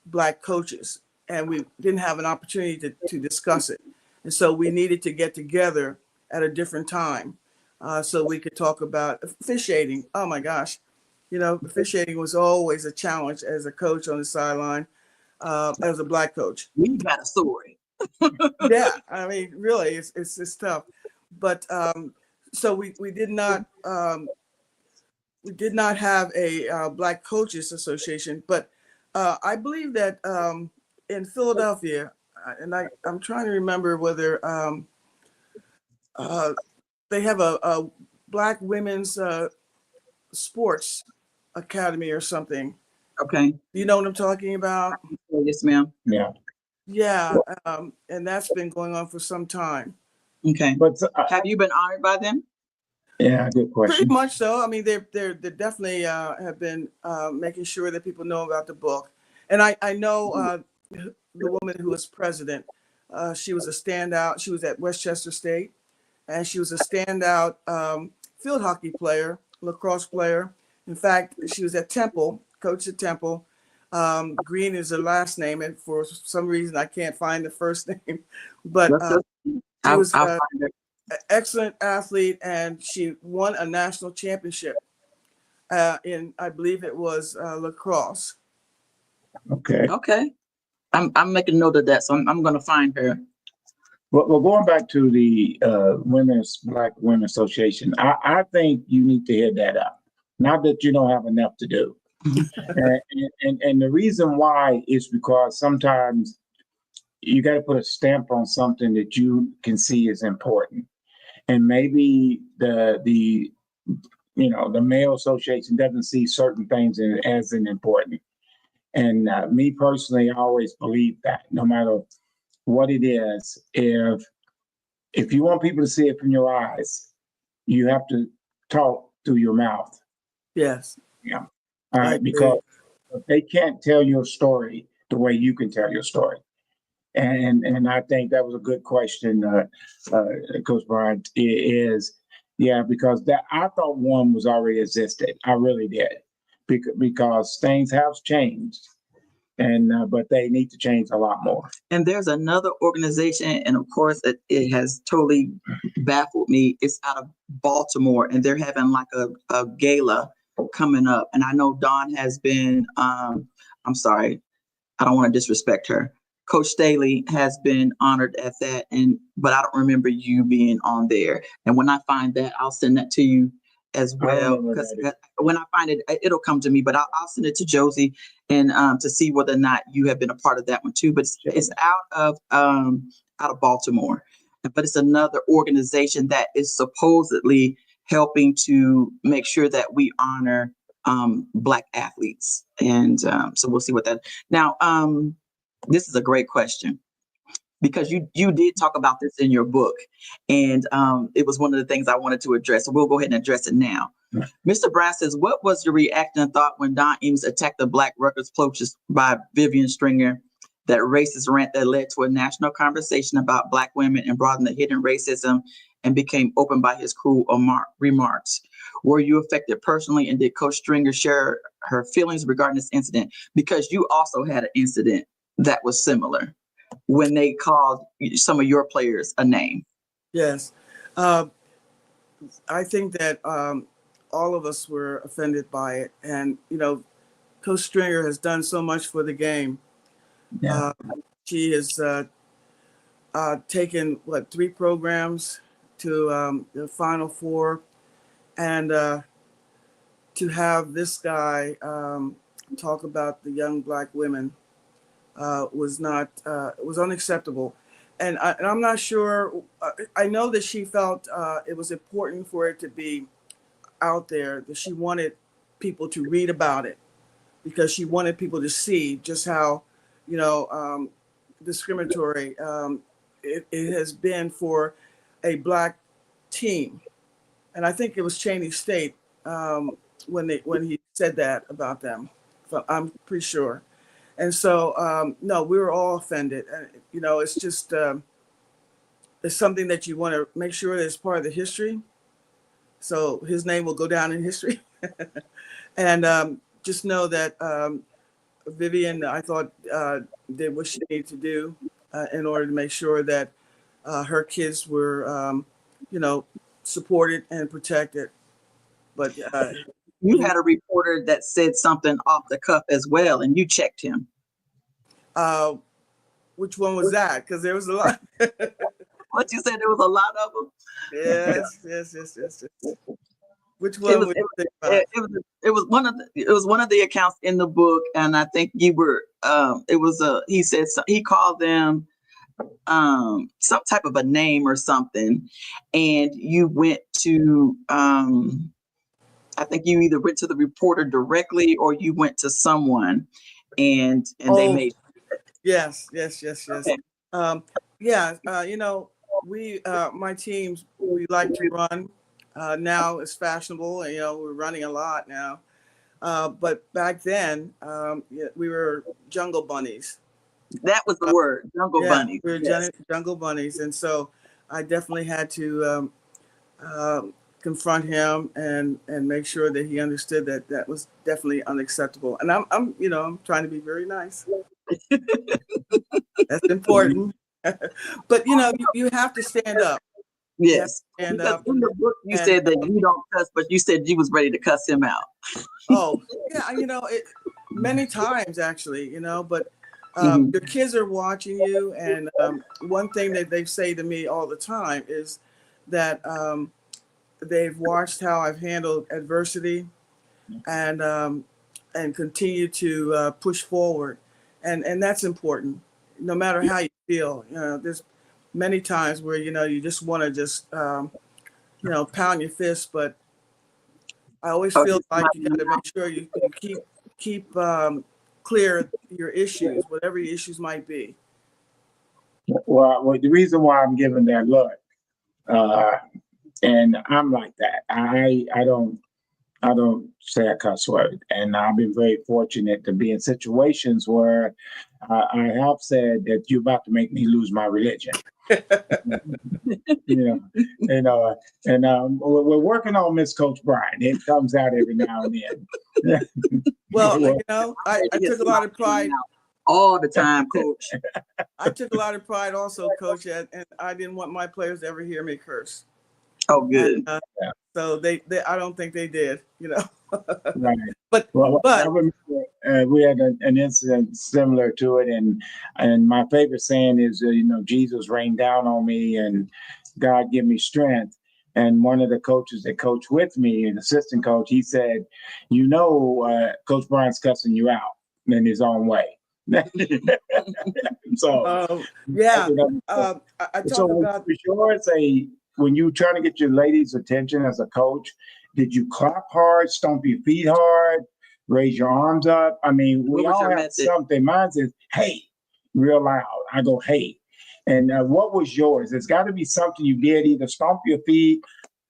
Black coaches, and we didn't have an opportunity to discuss it. And so we needed to get together at a different time so we could talk about officiating. Oh my gosh, officiating was always a challenge as a coach on the sideline, as a Black coach. We got a story. Yeah, I mean, really, it's tough. But so we did not have a Black Coaches Association, but I believe that in Philadelphia, and I'm trying to remember whether uh, they have a Black women's sports academy or something. Okay. You know what I'm talking about? Yes, ma'am. Yeah. Yeah, and that's been going on for some time. Okay. But Have you been honored by them? yeah, good Pretty question. much so. I mean, they definitely have been making sure that people know about the book. And I know the woman who was president. She was a standout. She was at Westchester State, and she was a standout field hockey player, lacrosse player. In fact, she was at Temple, coached at Temple. Green is her last name, and for some reason I can't find the first name. But she was I'll an find it. excellent athlete, and she won a national championship in, I believe it was lacrosse. Okay. Okay. I'm making note of that, so I'm going to find her. Well, going back to the Black Women Association, I think you need to head that up. Not that you don't have enough to do. and the reason why is because sometimes you got to put a stamp on something that you can see is important. And maybe the male association doesn't see certain things as important. And me personally, I always believe that no matter what it is, if you want people to see it from your eyes, you have to talk through your mouth. Yes. Yeah. All right. Because they can't tell your story the way you can tell your story. And I think that was a good question, Coach Bryant. Because that I thought one was already existed. I really did, because things have changed, and but they need to change a lot more. And there's another organization, and of course, it has totally baffled me. It's out of Baltimore, and they're having like a gala coming up. And I know Dawn has been. I'm sorry, I don't want to disrespect her. Coach Staley has been honored at that, but I don't remember you being on there. And when I find that, I'll send that to you as well. Because when I find it, it'll come to me. But I'll send it to Josie and to see whether or not you have been a part of that one too. But it's out of Baltimore, but it's another organization that is supposedly helping to make sure that we honor Black athletes, and so we'll see what that. Now, this is a great question, because you did talk about this in your book, and it was one of the things I wanted to address. So we'll go ahead and address it now. Mr. Brown says, "What was your reaction and thought when Don Eames attacked the Black Records coaches by Vivian Stringer? That racist rant that led to a national conversation about Black women and broadened the hidden racism and became open by his cruel remarks. Were you affected personally, and did Coach Stringer share her feelings regarding this incident? Because you also had an incident that was similar when they called some of your players a name." Yes. I think that all of us were offended by it. And, Coach Stringer has done so much for the game. Yeah. She has taken, 3 programs to the Final Four. And to have this guy talk about the young Black women was unacceptable. And I'm not sure. I know that she felt it was important for it to be out there, that she wanted people to read about it, because she wanted people to see just how, discriminatory it has been for a Black team. And I think it was Cheney State when he said that about them. So I'm pretty sure. And so, no, we were all offended. And, it's just, it's something that you want to make sure that it's part of the history. So his name will go down in history. And just know that Vivian, I thought, did what she needed to do in order to make sure that her kids were, supported and protected. But you had a reporter that said something off the cuff as well, and you checked him. which one was that? Because there was a lot. What you said, there was a lot of them. Yes. Which It one was would it, you think was- about? it was one of the accounts in the book, and I think you were it was he said he called them some type of a name or something, and you went to I think you either went to the reporter directly or you went to someone, and they Oh, made yes. okay. We my teams, we like to run. Now it's fashionable, and we're running a lot now. But back then, we were jungle bunnies. That was the word, jungle Yeah, bunny. we were Yes. jungle bunnies, and so I definitely had to confront him and make sure that he understood that that was definitely unacceptable. And I'm trying to be very nice. That's important. But you have to stand up. You have to Yes, stand because up. in the book you and- said that you don't cuss, but you said you was ready to cuss him out. Oh, yeah, many times actually, but Mhm. your kids are watching you, and one thing that they say to me all the time is that they've watched how I've handled adversity and continue to push forward, and that's important, no matter how you feel. There's many times where you just want to just pound your fist, but I always Oh, feel just like not- you got to make sure you keep clear your issues, whatever your issues might be. Well, the reason why I'm giving that look, and I'm like that. I don't say a cuss word, and I've been very fortunate to be in situations where I have said that you're about to make me lose my religion. We're working on Miss Coach Bryant. It comes out every now and then. Well, I took a lot of pride all the time, Coach. I took a lot of pride also, Coach, and I didn't want my players to ever hear me curse. Oh, good. And, so they I don't think they did, Right. But I remember we had an incident similar to it, and my favorite saying is, Jesus rained down on me, and God give me strength. And one of the coaches that coached with me, an assistant coach, he said, Coach Bryant's cussing you out in his own way. So I talk about when you trying to get your ladies' attention as a coach, did you clap hard, stomp your feet hard, raise your arms up? I mean, we all have something. Mine is, hey, real loud. I go, hey. And what was yours? It's got to be something you did, either stomp your feet,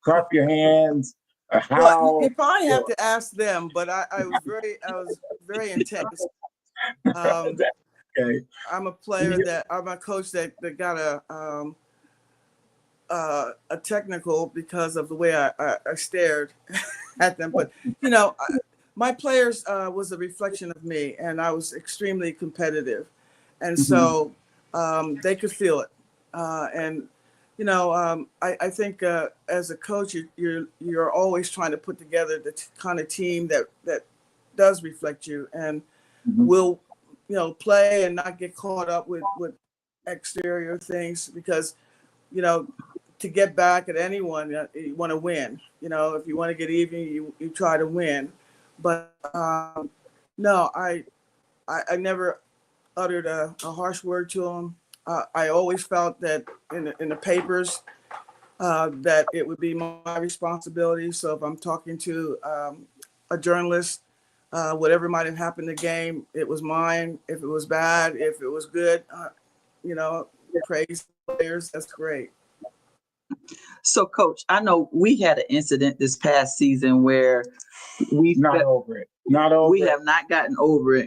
clap your hands, howl. Well, if I have to ask them, but I was very intense. Okay. I'm a coach that got a technical because of the way I stared at them. But my players was a reflection of me, and I was extremely competitive, and so they could feel it. I think as a coach, you're always trying to put together the kind of team that does reflect you and will play and not get caught up with exterior things, because to get back at anyone, you want to win. If you want to get even, you try to win. But no, I never uttered a harsh word to them. I always felt that in the papers that it would be my responsibility. So if I'm talking to a journalist, whatever might have happened in the game, it was mine. If it was bad, if it was good, praise players. That's great. So, Coach, I know we had an incident this past season where we have not gotten over it.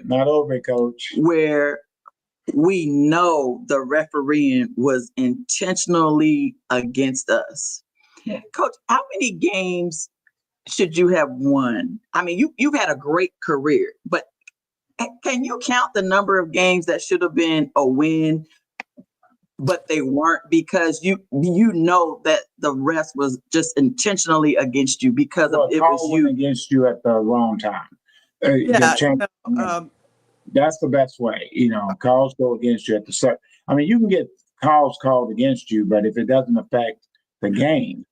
Not over it, Coach. Where we know the refereeing was intentionally against us. Coach, how many games should you have won? I mean, you've had a great career, but can you count the number of games that should have been a win, but they weren't, because you know that the rest was just intentionally against you because it was you against you at the wrong time? That's the best way. Calls go against you at the start. I mean, you can get calls called against you, but if it doesn't affect the game.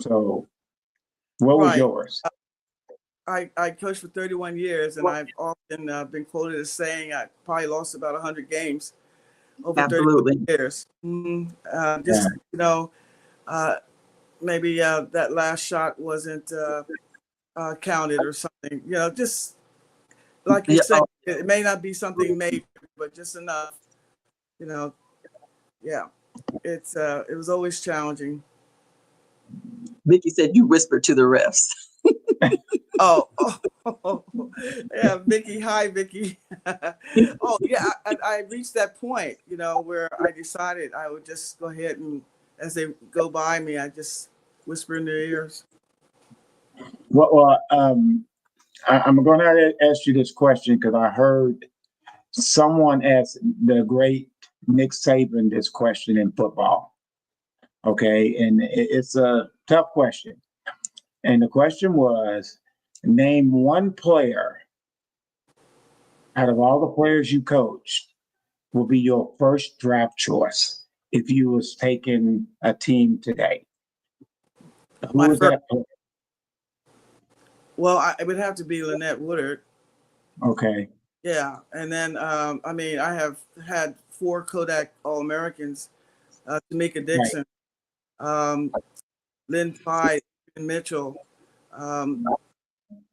So what was Right. yours? I coached for 31 years, and I've often been quoted as saying I probably lost about 100 games over 31 years. Just, maybe that last shot wasn't counted or something. Just like you said, it may not be something major, but just enough. Yeah, it was always challenging. Vicky said you whispered to the refs. Oh, yeah, Vicky. Hi, Vicky. Oh, yeah, I reached that point, where I decided I would just go ahead and, as they go by me, I just whisper in their ears. Well, I'm going to ask you this question because I heard someone ask the great Nick Saban this question in football. Okay, and it's a tough question. And the question was, name one player out of all the players you coached will be your first draft choice if you was taking a team today. Who was that player? Well, it would have to be Lynette Woodard. Okay. Yeah, and then I have had 4 Kodak All-Americans: Tamika Dixon, Lynn Pye, Mitchell,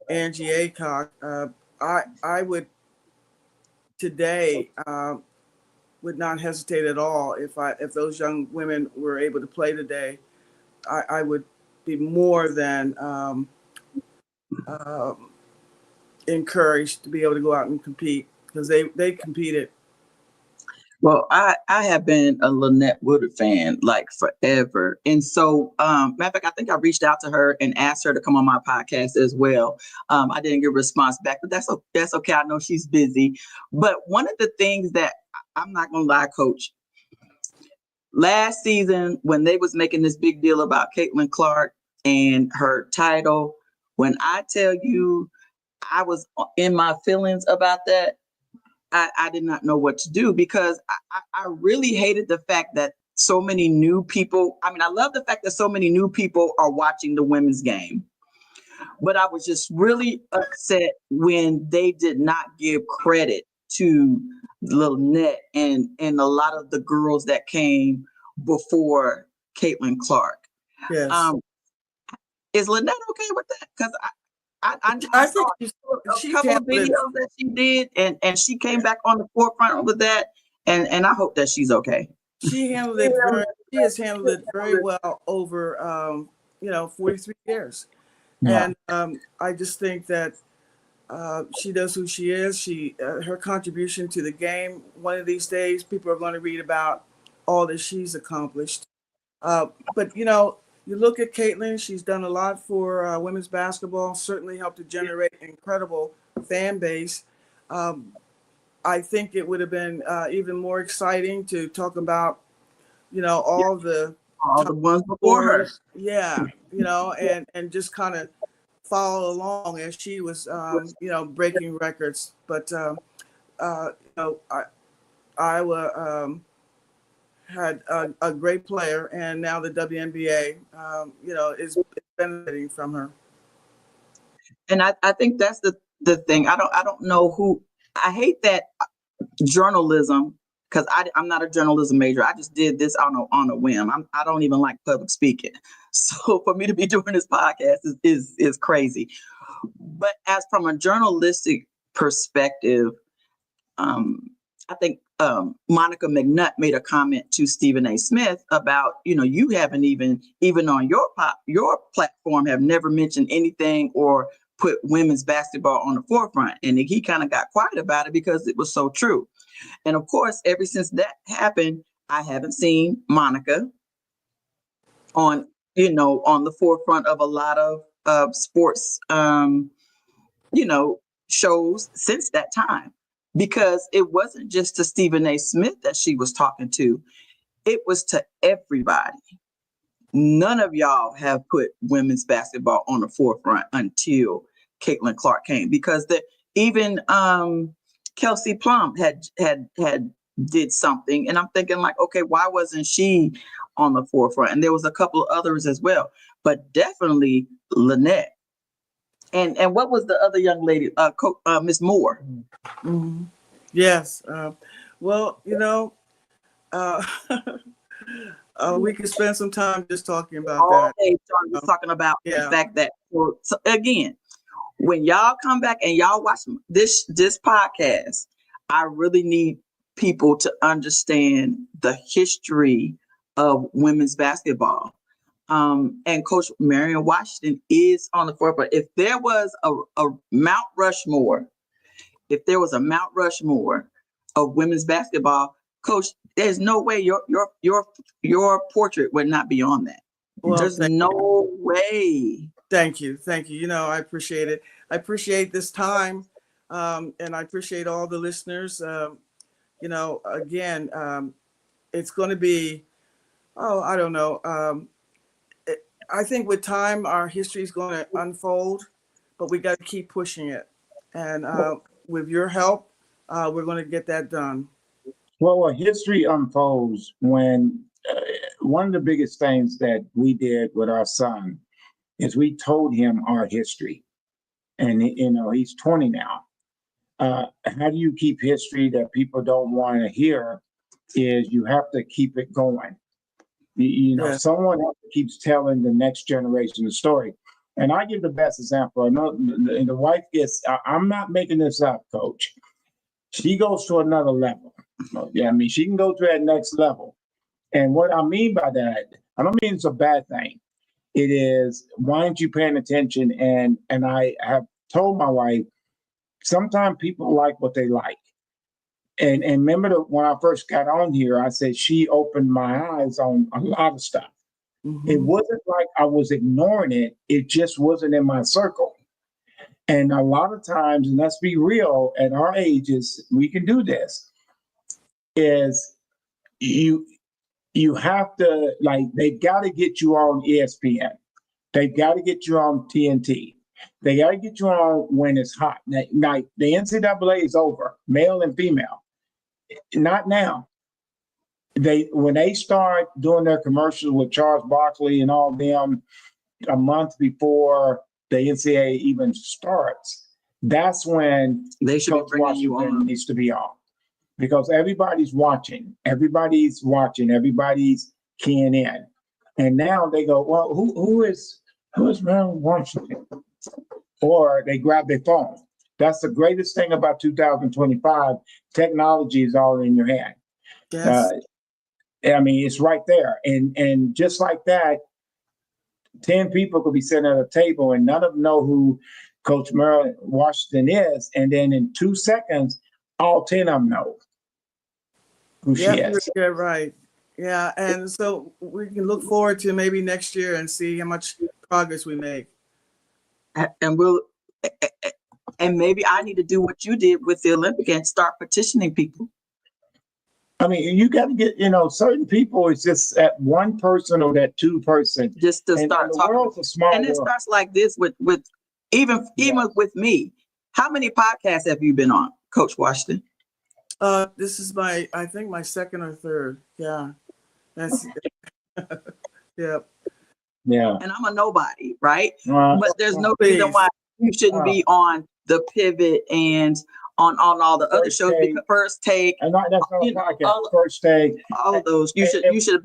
Angie Aycock. I would today would not hesitate at all if those young women were able to play today. I would be more than encouraged to be able to go out and compete because they competed. Well, I have been a Lynette Woodard fan like forever. And so, matter of fact, I think I reached out to her and asked her to come on my podcast as well. I didn't get a response back, but that's okay. I know she's busy. But one of the things that I'm not going to lie, Coach, last season when they was making this big deal about Caitlin Clark and her title, when I tell you I was in my feelings about that, I did not know what to do because I really hated the fact that so many new people, I love the fact that so many new people are watching the women's game, but I was just really upset when they did not give credit to Lynette and a lot of the girls that came before Caitlin Clark. Yes. Is Lynette okay with that? Because I think a couple of videos that she did, and she came back on the forefront with that, and I hope that she's okay. She has handled it very well over 43 years, yeah. And I just think that she knows who she is. Her contribution to the game. One of these days, people are going to read about all that she's accomplished. But you look at Caitlin, she's done a lot for women's basketball, certainly helped to generate an incredible fan base. I think it would have been even more exciting to talk about, all the ones before her. Yeah, and just kind of follow along as she was, breaking records. But, Iowa had a great player, and now the WNBA, is benefiting from her. And I think that's the thing. I don't know who. I hate that journalism because I'm not a journalism major. I just did this on a whim. I don't even like public speaking, so for me to be doing this podcast is crazy. But as from a journalistic perspective, I think Monica McNutt made a comment to Stephen A. Smith about, you haven't even on your platform have never mentioned anything or put women's basketball on the forefront. And he kind of got quiet about it because it was so true. And of course, ever since that happened, I haven't seen Monica on the forefront of a lot of sports, shows since that time. Because it wasn't just to Stephen A. Smith that she was talking to. It was to everybody. None of y'all have put women's basketball on the forefront until Caitlin Clark came. Because even Kelsey Plum had did something, and I'm thinking like, okay, why wasn't she on the forefront? And there was a couple of others as well, but definitely Lynette. And what was the other young lady? Miss Moore. Mhm. Yes. Well, we could spend some time just talking about All that. day talking about the Yeah. fact that, so again, when y'all come back and y'all watch this podcast, I really need people to understand the history of women's basketball. And Coach Marian Washington is on the forefront. If there was a Mount Rushmore, of women's basketball, Coach, there's no way your portrait would not be on that. Well, There's no way. Thank you. I appreciate it. I appreciate this time, and I appreciate all the listeners. Again, it's going to be, I don't know. I think with time, our history is going to unfold, but we got to keep pushing it. And with your help, we're going to get that done. Well, history unfolds when one of the biggest things that we did with our son is we told him our history. And, he's 20 now. How do you keep history that people don't want to hear? Is you have to keep it going. Yes. Someone else keeps telling the next generation the story. And I give the best example. I know the wife gets, I'm not making this up, Coach. She goes to another level. Yeah, I mean, she can go to that next level. And what I mean by that, I don't mean it's a bad thing. It is, why aren't you paying attention? And I have told my wife, sometimes people like what they like. And remember when I first got on here, I said she opened my eyes on a lot of stuff. Mm-hmm. It wasn't like I was ignoring it. It just wasn't in my circle. And a lot of times, and let's be real, at our ages, we can do this, is you have to, like, they've got to get you on ESPN. They've got to get you on TNT. They got to get you on when it's hot. Like, the NCAA is over, male and female. Not now. When they start doing their commercials with Charles Barkley and all them a month before the NCAA even starts, that's when They should Coach be bringing you Washington on. needs to be on, because everybody's watching, everybody's keying in, and now they go, well, who is Marian Washington? Or they grab their phone. That's the greatest thing about 2025. Technology is all in your hand. Yes. I mean, it's right there. And just like that, 10 people could be sitting at a table and none of them know who Coach Marian Washington is. And then in 2 seconds, all 10 of them know who she is. You're right. Yeah. And so we can look forward to maybe next year and see how much progress we make. And maybe I need to do what you did with the Olympic and start petitioning people. I mean, you got to get, certain people, it's just that one person or that two person. Just to start the talking. world's a small And it world. starts like this with even with me. How many podcasts have you been on, Coach Washington? This is I think my second or third. Yeah. That's yeah. Yeah. And I'm a nobody, right? But there's no reason why you shouldn't be on the Pivot and on all the other shows. First Take, and that's not a podcast. First Take, all of those. You should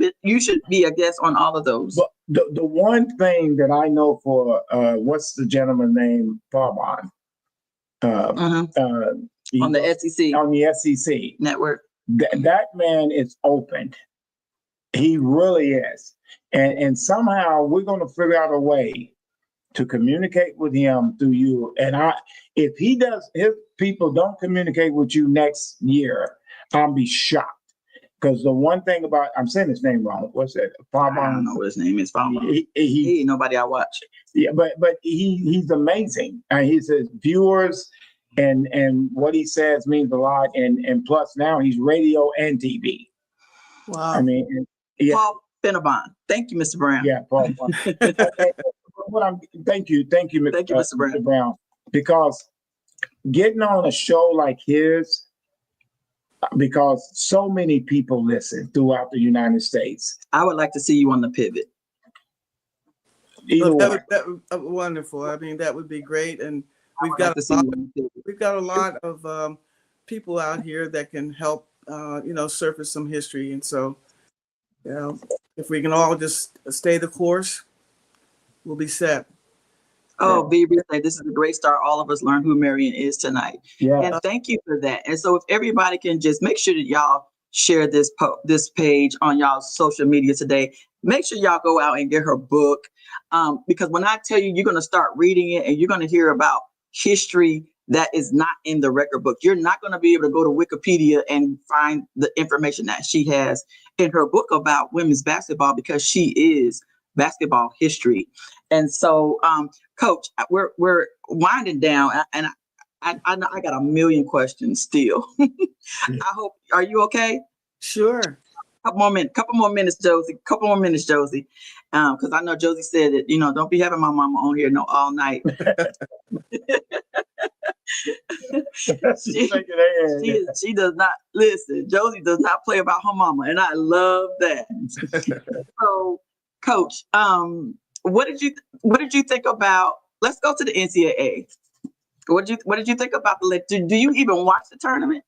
be a guest on all of those. But the one thing that I know for what's the gentleman's name? Farbon. On the SEC. On the SEC network. That man is open. He really is. And somehow we're going to figure out a way to communicate with him through you. And if people don't communicate with you next year, I'll be shocked. Because the one thing about, I'm saying his name wrong. What's that? I don't know what his name is. He ain't nobody I watch. Yeah, but he's amazing. He says viewers and what he says means a lot. And plus now he's radio and TV. Wow. I mean, yeah. Paul Finnebaum. Thank you, Mr. Brown. Yeah, Paul. Thank you, Mr. Brown. Because getting on a show like his, because so many people listen throughout the United States. I would like to see you on the pivot. Either Well, way. that would wonderful. I mean, that would be great. And I we've would got like to see you on the pivot. we've got a lot of people out here that can help, surface some history. And so, if we can all just stay the course, we'll be set. Oh, Vivi, this is a great start. All of us learned who Marian is tonight. Yeah. And thank you for that. And so if everybody can just make sure that y'all share this page on y'all's social media today, make sure y'all go out and get her book. Because when I tell you, you're going to start reading it and you're going to hear about history that is not in the record book. You're not going to be able to go to Wikipedia and find the information that she has in her book about women's basketball, because she is basketball history. And so, Coach, we're winding down, and I know I got a million questions still. I hope, are you okay? Sure. Couple more minutes, Josie. Because I know Josie said that, don't be having my mama on here all night. She does not listen. Josie does not play about her mama, and I love that. So, Coach, what did you think about? Let's go to the NCAA. What did you think about do you even watch the tournament?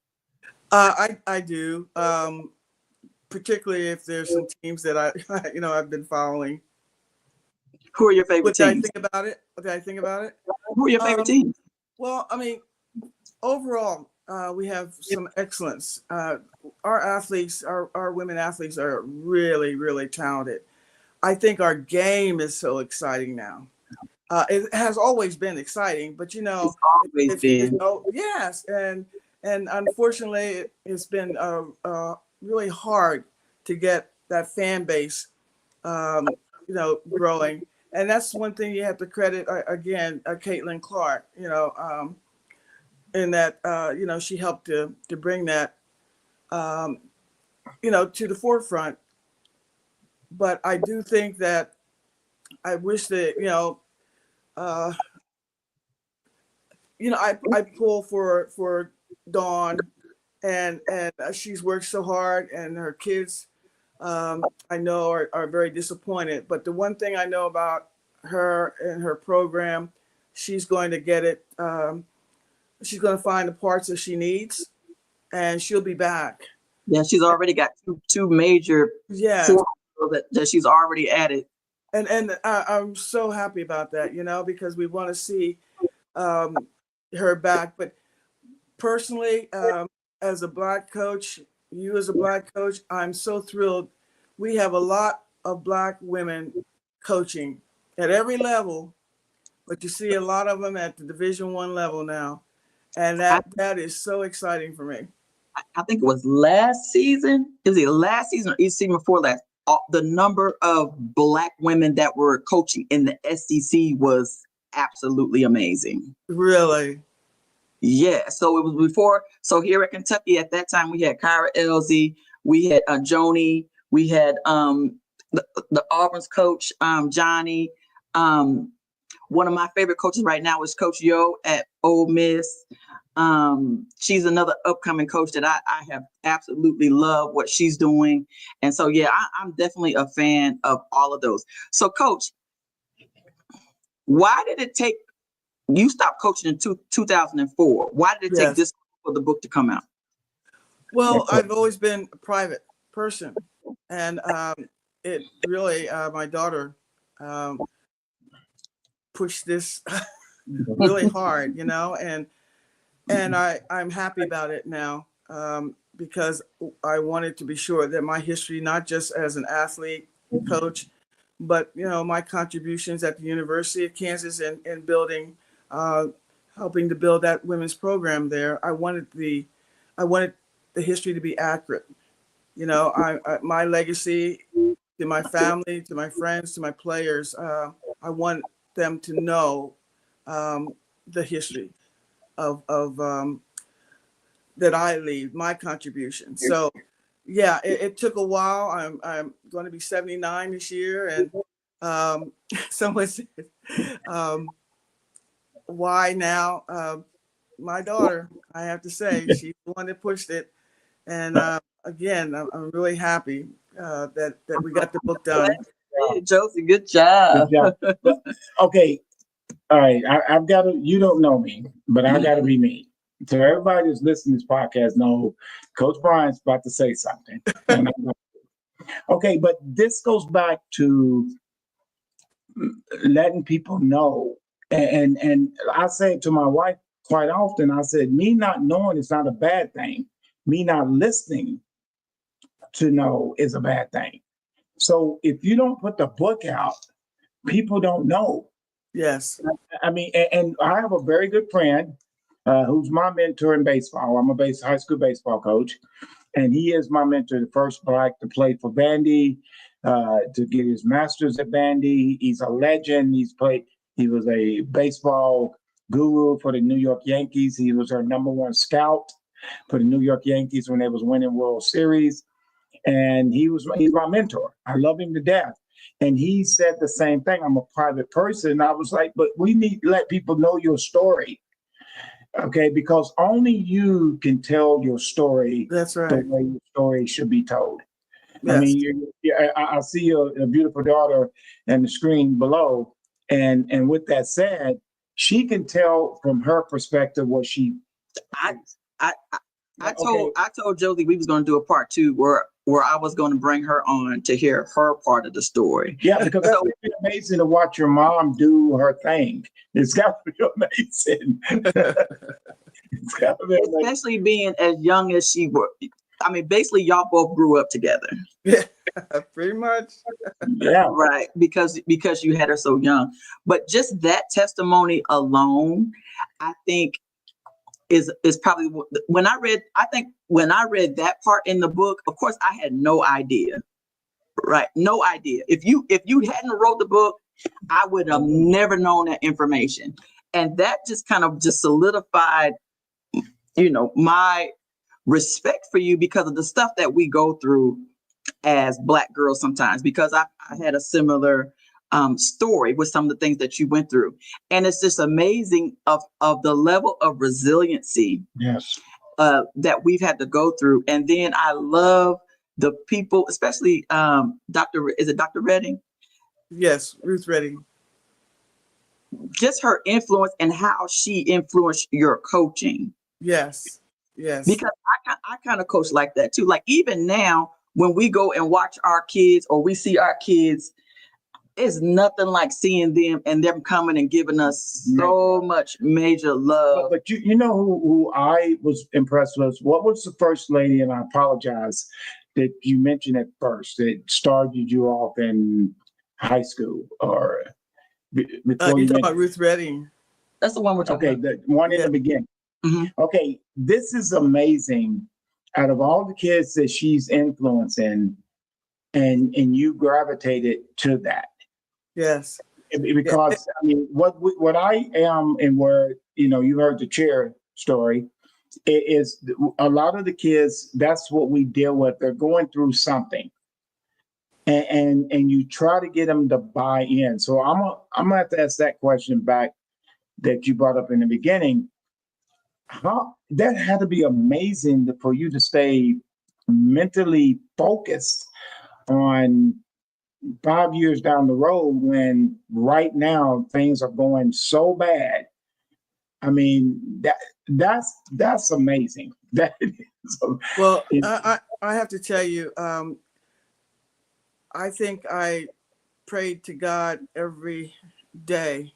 I do, particularly if there's some teams that I've been following. Who are your favorite teams? Did I think about it? Who are your favorite teams? Well, I mean, overall, we have some excellence. Our athletes, our women athletes, are really, really talented. I think our game is so exciting now. It has always been exciting, but it's always been. Yes, and unfortunately, it's been really hard to get that fan base, growing. And that's one thing you have to credit again, Caitlin Clark. In that she helped to bring that to the forefront. But I do think that I wish that I pull for Dawn, and she's worked so hard, and her kids I know are very disappointed. But the one thing I know about her and her program, she's going to get it. She's going to find the parts that she needs, and she'll be back. Yeah, she's already got two major that she's already added. And I'm so happy about that, because we want to see her back. But personally, as a Black coach, you as a Black coach, I'm so thrilled. We have a lot of Black women coaching at every level, but you see a lot of them at the Division I level now. And that is so exciting for me. I think it was last season. It was either last season or each season before last. The number of Black women that were coaching in the SEC was absolutely amazing. Really? Yeah. So it was before. So here at Kentucky at that time, we had Kyra Elsie, we had Joni, we had the Auburn's coach, Johnny. One of my favorite coaches right now is Coach Yo at Ole Miss. She's another upcoming coach that I have absolutely loved what she's doing. And so, yeah, I'm definitely a fan of all of those. So, Coach, why did it take, you stopped coaching in 2004. Why did it take this for the book to come out? Well, I've always been a private person. And it really, my daughter pushed this really hard, and I'm happy about it now, because I wanted to be sure that my history, not just as an athlete coach, but my contributions at the University of Kansas and building, helping to build that women's program there. I wanted the history to be accurate. My legacy to my family, to my friends, to my players. I want them to know the history of that I leave, my contribution. So yeah, it took a while. I'm going to be 79 this year, and someone said, why now? my daughter, I have to say, she's the one that pushed it. And again, I'm really happy that we got the book done. Hey, Josie, good job. Good job. Okay. All right. I've got to, you don't know me, but I got to be me. So everybody that's listening to this podcast know Coach Bryant's about to say something. Okay. But this goes back to letting people know. And I say it to my wife quite often. I said, me not knowing is not a bad thing. Me not listening to know is a bad thing. So if you don't put the book out, people don't know. Yes. I mean, and I have a very good friend who's my mentor in baseball. I'm a high school baseball coach, and he is my mentor, the first Black to play for bandy, to get his master's at bandy. He's a legend. He was a baseball guru for the New York Yankees. He was our #1 scout for the New York Yankees when they was winning World Series. And he's my mentor. I love him to death. And he said the same thing. I'm a private person. I was like, but we need to let people know your story. Okay, because only you can tell your story. That's right. The way your story should be told. Yes. I mean, I see a beautiful daughter on the screen below. And with that said, she can tell from her perspective what she. I told Josie we was going to do a part 2 where I was going to bring her on to hear her part of the story. Yeah, because that's really amazing to watch your mom do her thing. It's got to be amazing. It's got to be amazing. Especially being as young as she was. I mean, basically, y'all both grew up together. Yeah, pretty much. Yeah, right. Because you had her so young. But just that testimony alone, I think, is probably when I read that part in the book. Of course, I had no idea. Right, no idea. If you hadn't wrote the book, I would have never known that information. And that just kind of just solidified, my respect for you because of the stuff that we go through as Black girls sometimes, because I had a similar story with some of the things that you went through. And it's just amazing of the level of resiliency yes, that we've had to go through. And then I love the people, especially Dr. Redding? Yes, Ruth Redding. Just her influence and how she influenced your coaching. Yes. Because I kind of coach like that too. Like even now, when we go and watch our kids or we see our kids, it's nothing like seeing them and them coming and giving us so much major love. But you know who I was impressed with? What was the first lady, and I apologize, that you mentioned at first that started you off in high school or before you talking about Ruth Redding? That's the one we're talking about. Okay, the one in the beginning. Mm-hmm. Okay, this is amazing. Out of all the kids that she's influencing, and you gravitated to that. Yes. Because I mean, what I am, and where you heard the chair story, it is a lot of the kids. That's what we deal with. They're going through something, and you try to get them to buy in. So I'm gonna have to ask that question back that you brought up in the beginning. How that had to be amazing for you to stay mentally focused on 5 years down the road when right now things are going so bad. I mean, that's amazing. That is, well, I have to tell you, I think I prayed to God every day,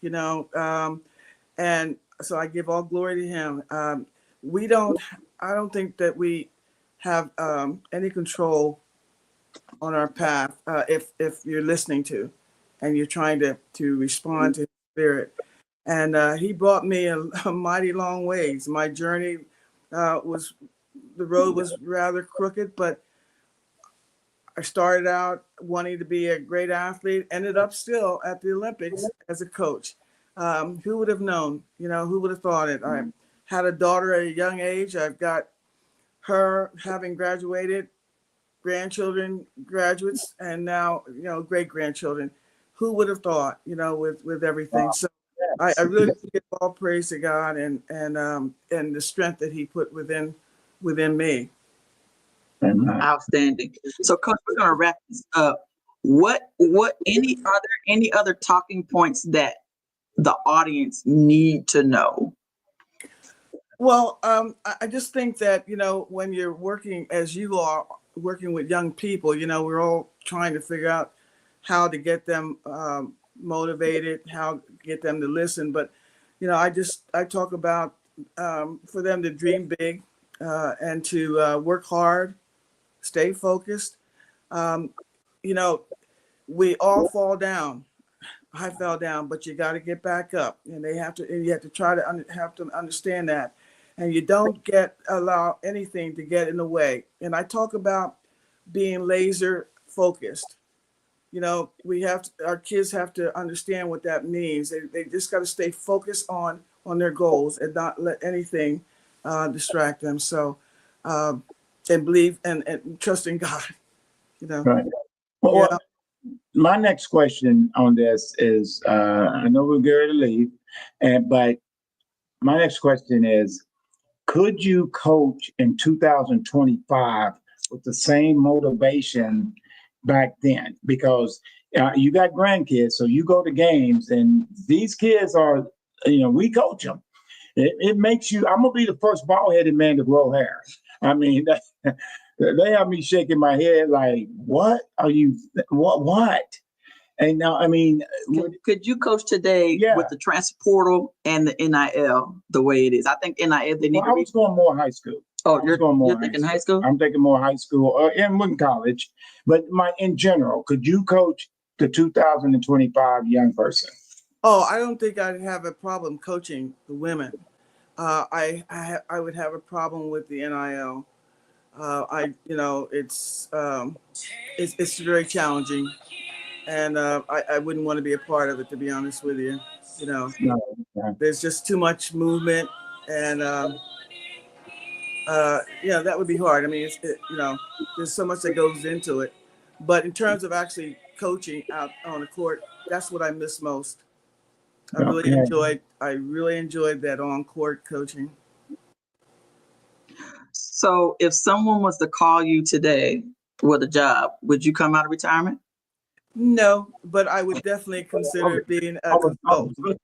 and so I give all glory to Him. I don't think that we have any control on our path if you're listening to and you're trying to respond to His Spirit. And He brought me a mighty long ways. My journey the road was rather crooked, but I started out wanting to be a great athlete, ended up still at the Olympics as a coach. Who would have known? Who would have thought it? I had a daughter at a young age. I've got her having graduated, grandchildren, graduates, and now, great grandchildren. Who would have thought, with everything? So I really give all praise to God and the strength that He put within me. Amen. Outstanding. So, Coach, we're going to wrap this up. Any other talking points that the audience need to know? Well, I just think that, when you're working as you are working with young people, we're all trying to figure out how to get them motivated, how to get them to listen. But, I talk about for them to dream big and to work hard, stay focused. We all fall down. I fell down, but you got to get back up, and you have to try to have them understand that, and you don't allow anything to get in the way. And I talk about being laser focused. Our kids have to understand what that means. They just got to stay focused on their goals and not let anything distract them. So, and believe and trust in God. Right. Well, my next question on this is, I know we're going to leave, but my next question is, could you coach in 2025 with the same motivation back then? Because you got grandkids, so you go to games, and these kids are, we coach them. It makes you, I'm going to be the first bald-headed man to grow hair. I mean, they have me shaking my head like, what are you, what? And now, I mean, could you coach today with the transportal and the NIL the way it is? I think NIL, they need I was going more high school. Oh, you're thinking high school? I'm thinking more high school and in college. But in general, could you coach the 2025 young person? Oh, I don't think I'd have a problem coaching the women. I would have a problem with the NIL. It's very challenging, and I wouldn't want to be a part of it, to be honest with you. There's just too much movement, and that would be hard. I mean, there's so much that goes into it. But in terms of actually coaching out on the court, that's what I miss most. I really enjoyed that on-court coaching. So if someone was to call you today with a job, would you come out of retirement? No, but I would definitely consider being a consultant.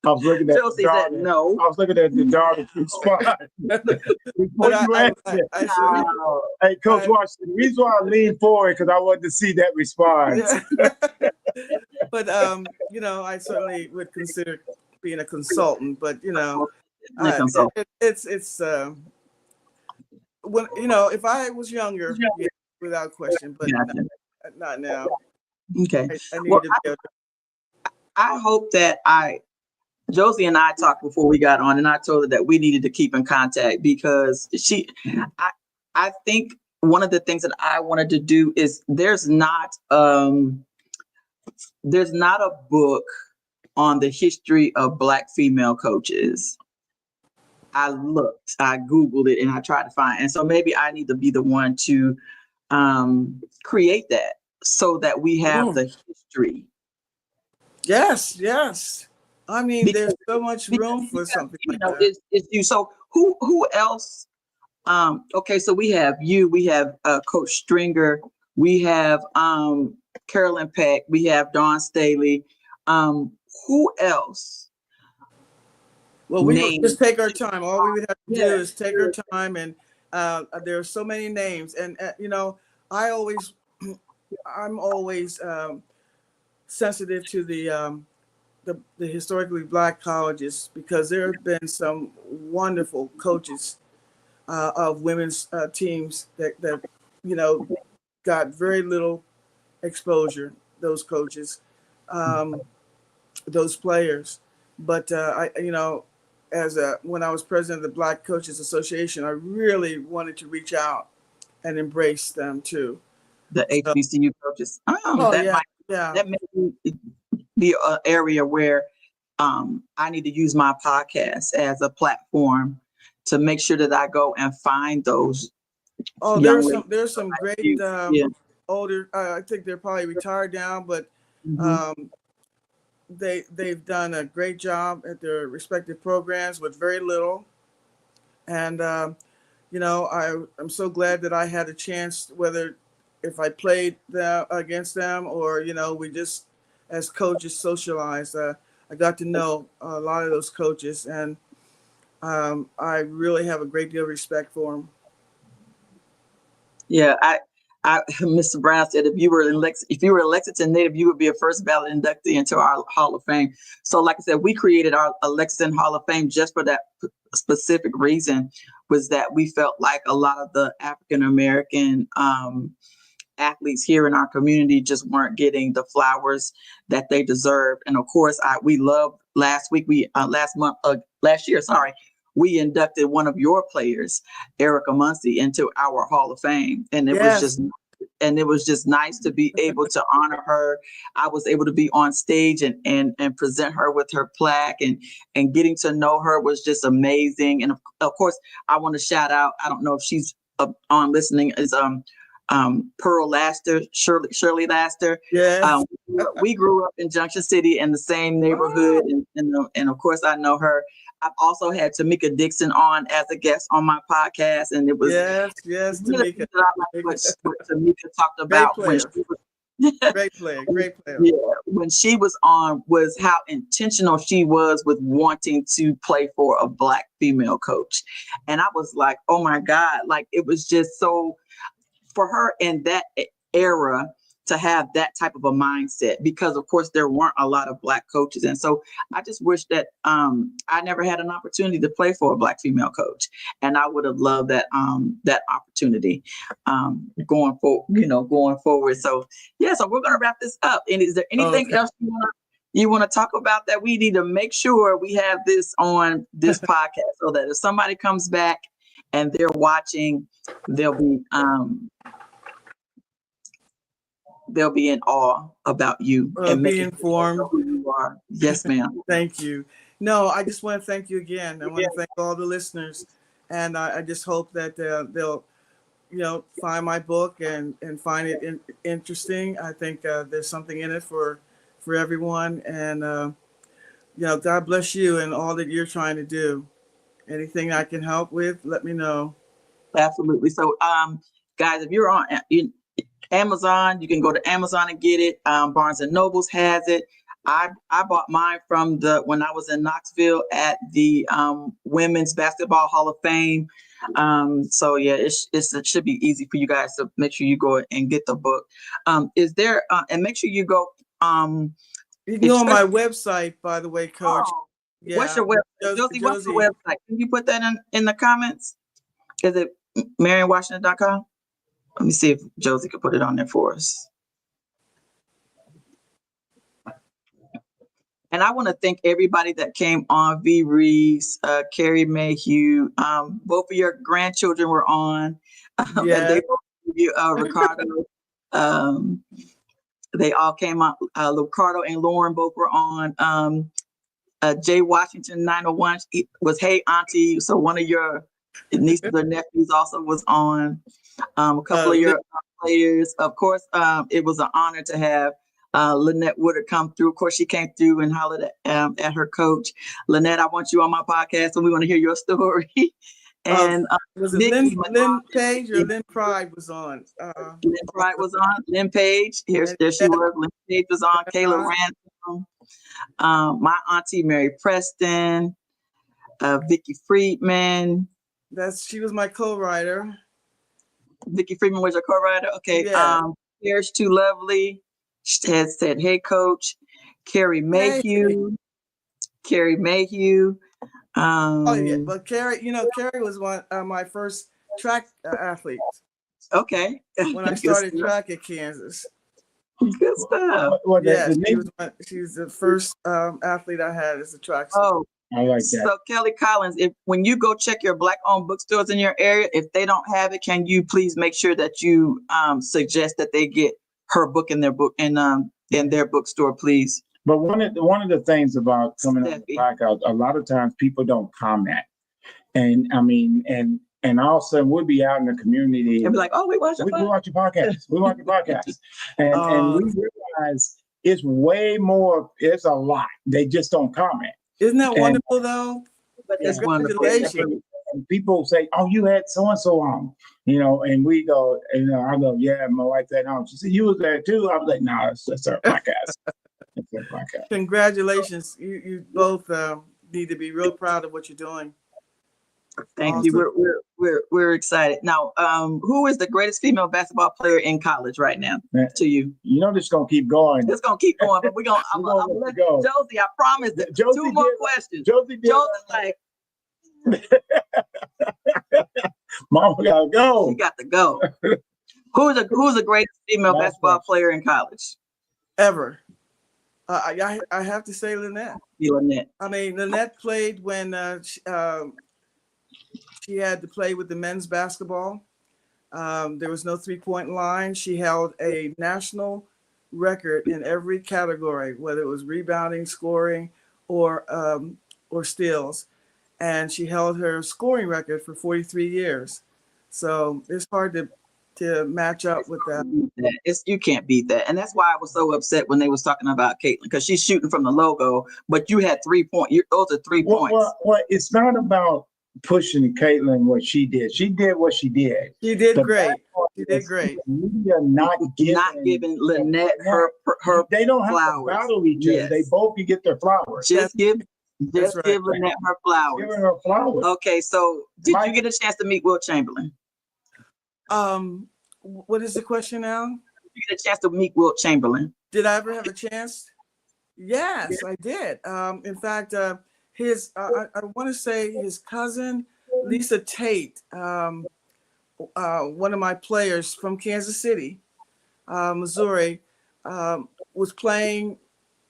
I was looking at Chelsea said no. I was looking at the daughter's response. Hey, Coach Washington, the reason why I leaned forward because I wanted to see that response. But I certainly would consider being a consultant. But it's when if I was younger, without question, but not now. Okay. I hope that Josie and I talked before we got on, and I told her that we needed to keep in contact because I think one of the things that I wanted to do is there's not a book on the history of Black female coaches. I looked, I Googled it, and I tried to find, and so maybe I need to be the one to create that so that we have the history. Yes. I mean, there's so much room for something like that. It's you. So who else? Okay, so we have you. We have Coach Stringer. We have Carolyn Peck. We have Dawn Staley. Who else? Well, we would just take our time. All we would have to do is take our time, and there are so many names. And I'm always sensitive to the historically Black colleges because there have been some wonderful coaches of women's teams that got very little exposure. Those coaches, those players, but when I was president of the Black Coaches Association, I really wanted to reach out and embrace them too. The HBCU coaches. That may be an area where I need to use my podcast as a platform to make sure that I go and find those. Oh, there's some great older. I think they're probably retired now, but they've done a great job at their respective programs with very little. And, I'm so glad that I had a chance, whether if I played against them or, we just as coaches socialized. I got to know a lot of those coaches, and I really have a great deal of respect for them. Yeah, Mr. Brown said if you were a Lexington native, you would be a first ballot inductee into our Hall of Fame. So, like I said, we created our Lexington Hall of Fame just for that specific reason, was that we felt like a lot of the African American athletes here in our community just weren't getting the flowers that they deserve. And of course, we loved last year, we inducted one of your players, Erica Muncy, into our Hall of Fame. And it was just nice to be able to honor her. I was able to be on stage and present her with her plaque, and getting to know her was just amazing. And of course, I want to shout out, I don't know if she's on listening, is Pearl Laster, Shirley Laster. Yeah. We grew up in Junction City in the same neighborhood, and of course I know her. I've also had Tamika Dixon on as a guest on my podcast, and it was yes, Tamika. That I like what Tamika talked about when she was great player. Yeah, when she was on, was how intentional she was with wanting to play for a Black female coach, and I was like, oh my God, like it was just so. For her in that era to have that type of a mindset, because of course there weren't a lot of Black coaches. And so I just wish that I never had an opportunity to play for a Black female coach. And I would have loved that opportunity going forward. So yeah, so we're gonna wrap this up. And is there anything else you want to talk about that we need to make sure we have this on this podcast, so that if somebody comes back and they're watching, they'll be in awe about you and be informed who you are. Yes, ma'am. Thank you. No, I just want to thank you again. I want to thank all the listeners, and I just hope that they'll find my book and find it interesting. I think there's something in it for everyone, and God bless you and all that you're trying to do. Anything I can help with, let me know. Absolutely. So, guys, if you're on Amazon, you can go to Amazon and get it. Barnes and Nobles has it. I bought mine from when I was in Knoxville at the Women's Basketball Hall of Fame. So yeah, it should be easy for you guys to make sure you go and get the book. Is there and make sure you go. You can go on my website, by the way, Coach. Yeah. What's your website? Josie, what's your website? Can you put that in the comments? Is it MarianWashington.com? Let me see if Josie could put it on there for us. And I want to thank everybody that came on. V. Reeves, Carrie Mayhew, both of your grandchildren were on. Yeah. Ricardo. They all came on. Ricardo and Lauren both were on. Jay Washington 901 was Hey Auntie. So one of your nieces or nephews also was on. A couple of your players. Of course, it was an honor to have Lynette Woodard come through. Of course, she came through and hollered at her coach. Lynette, I want you on my podcast and we want to hear your story. And was it Lynn Page or Lynn Pride was on? Lynn Pride was on. Lynn Page. There she was. Lynn Page was on. Kayla Ransom. My auntie Mary Preston, Vicki Friedman. She was my co-writer. Vicki Friedman was your co-writer. Okay. Yeah. Here's Too Lovely. She has said, "Hey, Coach." Carrie Mayhew. Hey. Carrie Mayhew. But Carrie was one of my first track athletes. Okay. When I started track at Kansas. Good stuff. She's the first athlete I had as a track star. Oh, I like that. So Kelly Collins, when you go check your Black-owned bookstores in your area, if they don't have it, can you please make sure that you suggest that they get her book in their book in their bookstore, please? But one of the things about coming on the blackout, a lot of times people don't comment, and I mean, and all of a sudden we'll be out in the community and be like, "Oh, we watch your podcast. We watch your podcast. We watch your podcast," and we realize it's way more. It's a lot. They just don't comment. Isn't that And- wonderful though? But that's wonderful. Congratulations. And people say, "Oh, you had so and so on," and we go, and I go, "Yeah, my wife had on." She said, "You was there too." I was like, "No, that's our podcast." It's our podcast. Congratulations. You both need to be real proud of what you're doing. Thank you. We're excited. Now, who is the greatest female basketball player in college right now to you? This is gonna keep going. It's gonna keep going, but I'm gonna let go. Josie. I promise. Josie two more did- questions. Josie did. Josie's like, Mama gotta go. she got to go. Who's the greatest female Last basketball question. player in college? Ever. I have to say Lynette. Lynette. I mean, Lynette played when she had to play with the men's basketball. There was no 3-point line. She held a national record in every category, whether it was rebounding, scoring, or steals. And she held her scoring record for 43 years. So it's hard to match up with that. You can't beat that. And that's why I was so upset when they was talking about Caitlin, because she's shooting from the logo, but you had 3 points. Those are 3 points. Well, it's not about pushing Caitlin what she did. She did what she did. She did The great. bad part She did is great. Media not giving Lynette her They don't have flowers. to battle each other. Yes. They both can get their flowers. just give right. Lynette her flowers. Giving her flowers. Okay, so did you get a chance to meet Will Chamberlain? What is the question now? Did you get a chance to meet Will Chamberlain? Did I ever have a chance? Yes, I did. In fact, I want to say his cousin, Lisa Tate, one of my players from Kansas City, Missouri, was playing.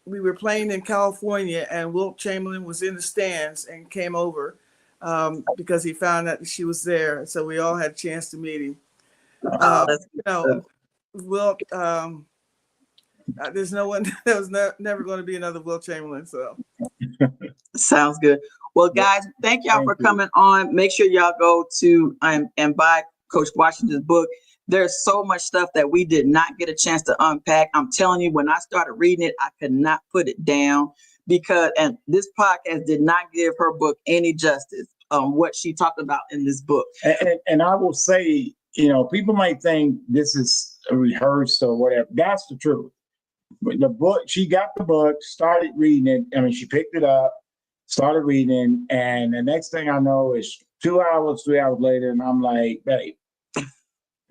We were playing in California, and Wilt Chamberlain was in the stands and came over because he found out that she was there. So we all had a chance to meet him. Wilt, there's no one. There was never going to be another Wilt Chamberlain. So sounds good. Well, guys, thank y'all for coming on. Make sure y'all go to and buy Coach Washington's book. There's so much stuff that we did not get a chance to unpack. I'm telling you, when I started reading it, I could not put it down and this podcast did not give her book any justice on what she talked about in this book. And I will say, people might think this is rehearsed or whatever. That's the truth. But the book, she got the book, started reading it. I mean, she picked it up, started reading, and the next thing I know is 3 hours later, and I'm like, babe.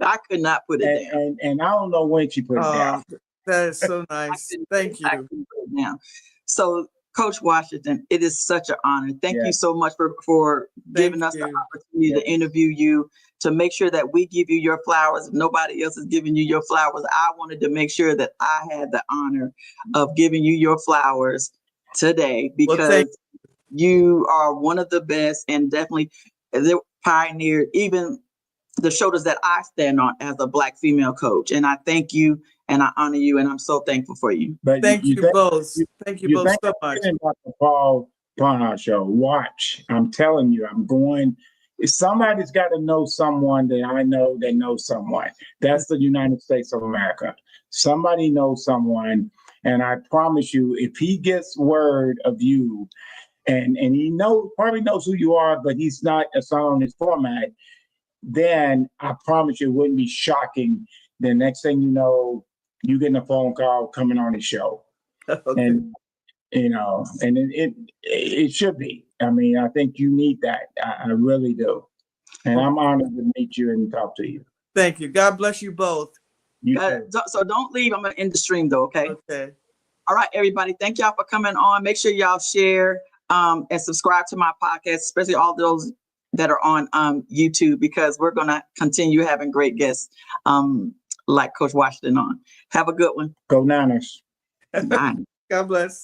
I could not put it down. And I don't know when she put it down. That is so nice. Thank you. I couldn't put it down. So, Coach Washington, it is such an honor. Thank you so much for giving us the opportunity to interview you, to make sure that we give you your flowers. If nobody else is giving you your flowers, I wanted to make sure that I had the honor of giving you your flowers today, because you are one of the best, and definitely they pioneered even the shoulders that I stand on as a Black female coach. And I thank you and I honor you, and I'm so thankful for you. But thank you both. Thank you both so much. About the Paul Barnard show. Watch. I'm telling you, I'm going. Somebody's got to know someone that I know that knows someone. That's the United States of America. Somebody knows someone. And I promise you, if he gets word of you, and he probably knows who you are, but he's not on his format, then I promise you it wouldn't be shocking. The next thing you know, you getting a phone call coming on his show. Okay. And it should be. I mean, I think you need that. I really do. And I'm honored to meet you and talk to you. Thank you. God bless you both. So don't leave. I'm gonna end the stream though, okay? Okay. All right, everybody. Thank y'all for coming on. Make sure y'all share and subscribe to my podcast, especially all those that are on YouTube, because we're gonna continue having great guests like Coach Washington on. Have a good one. Go Niners. Bye. God bless.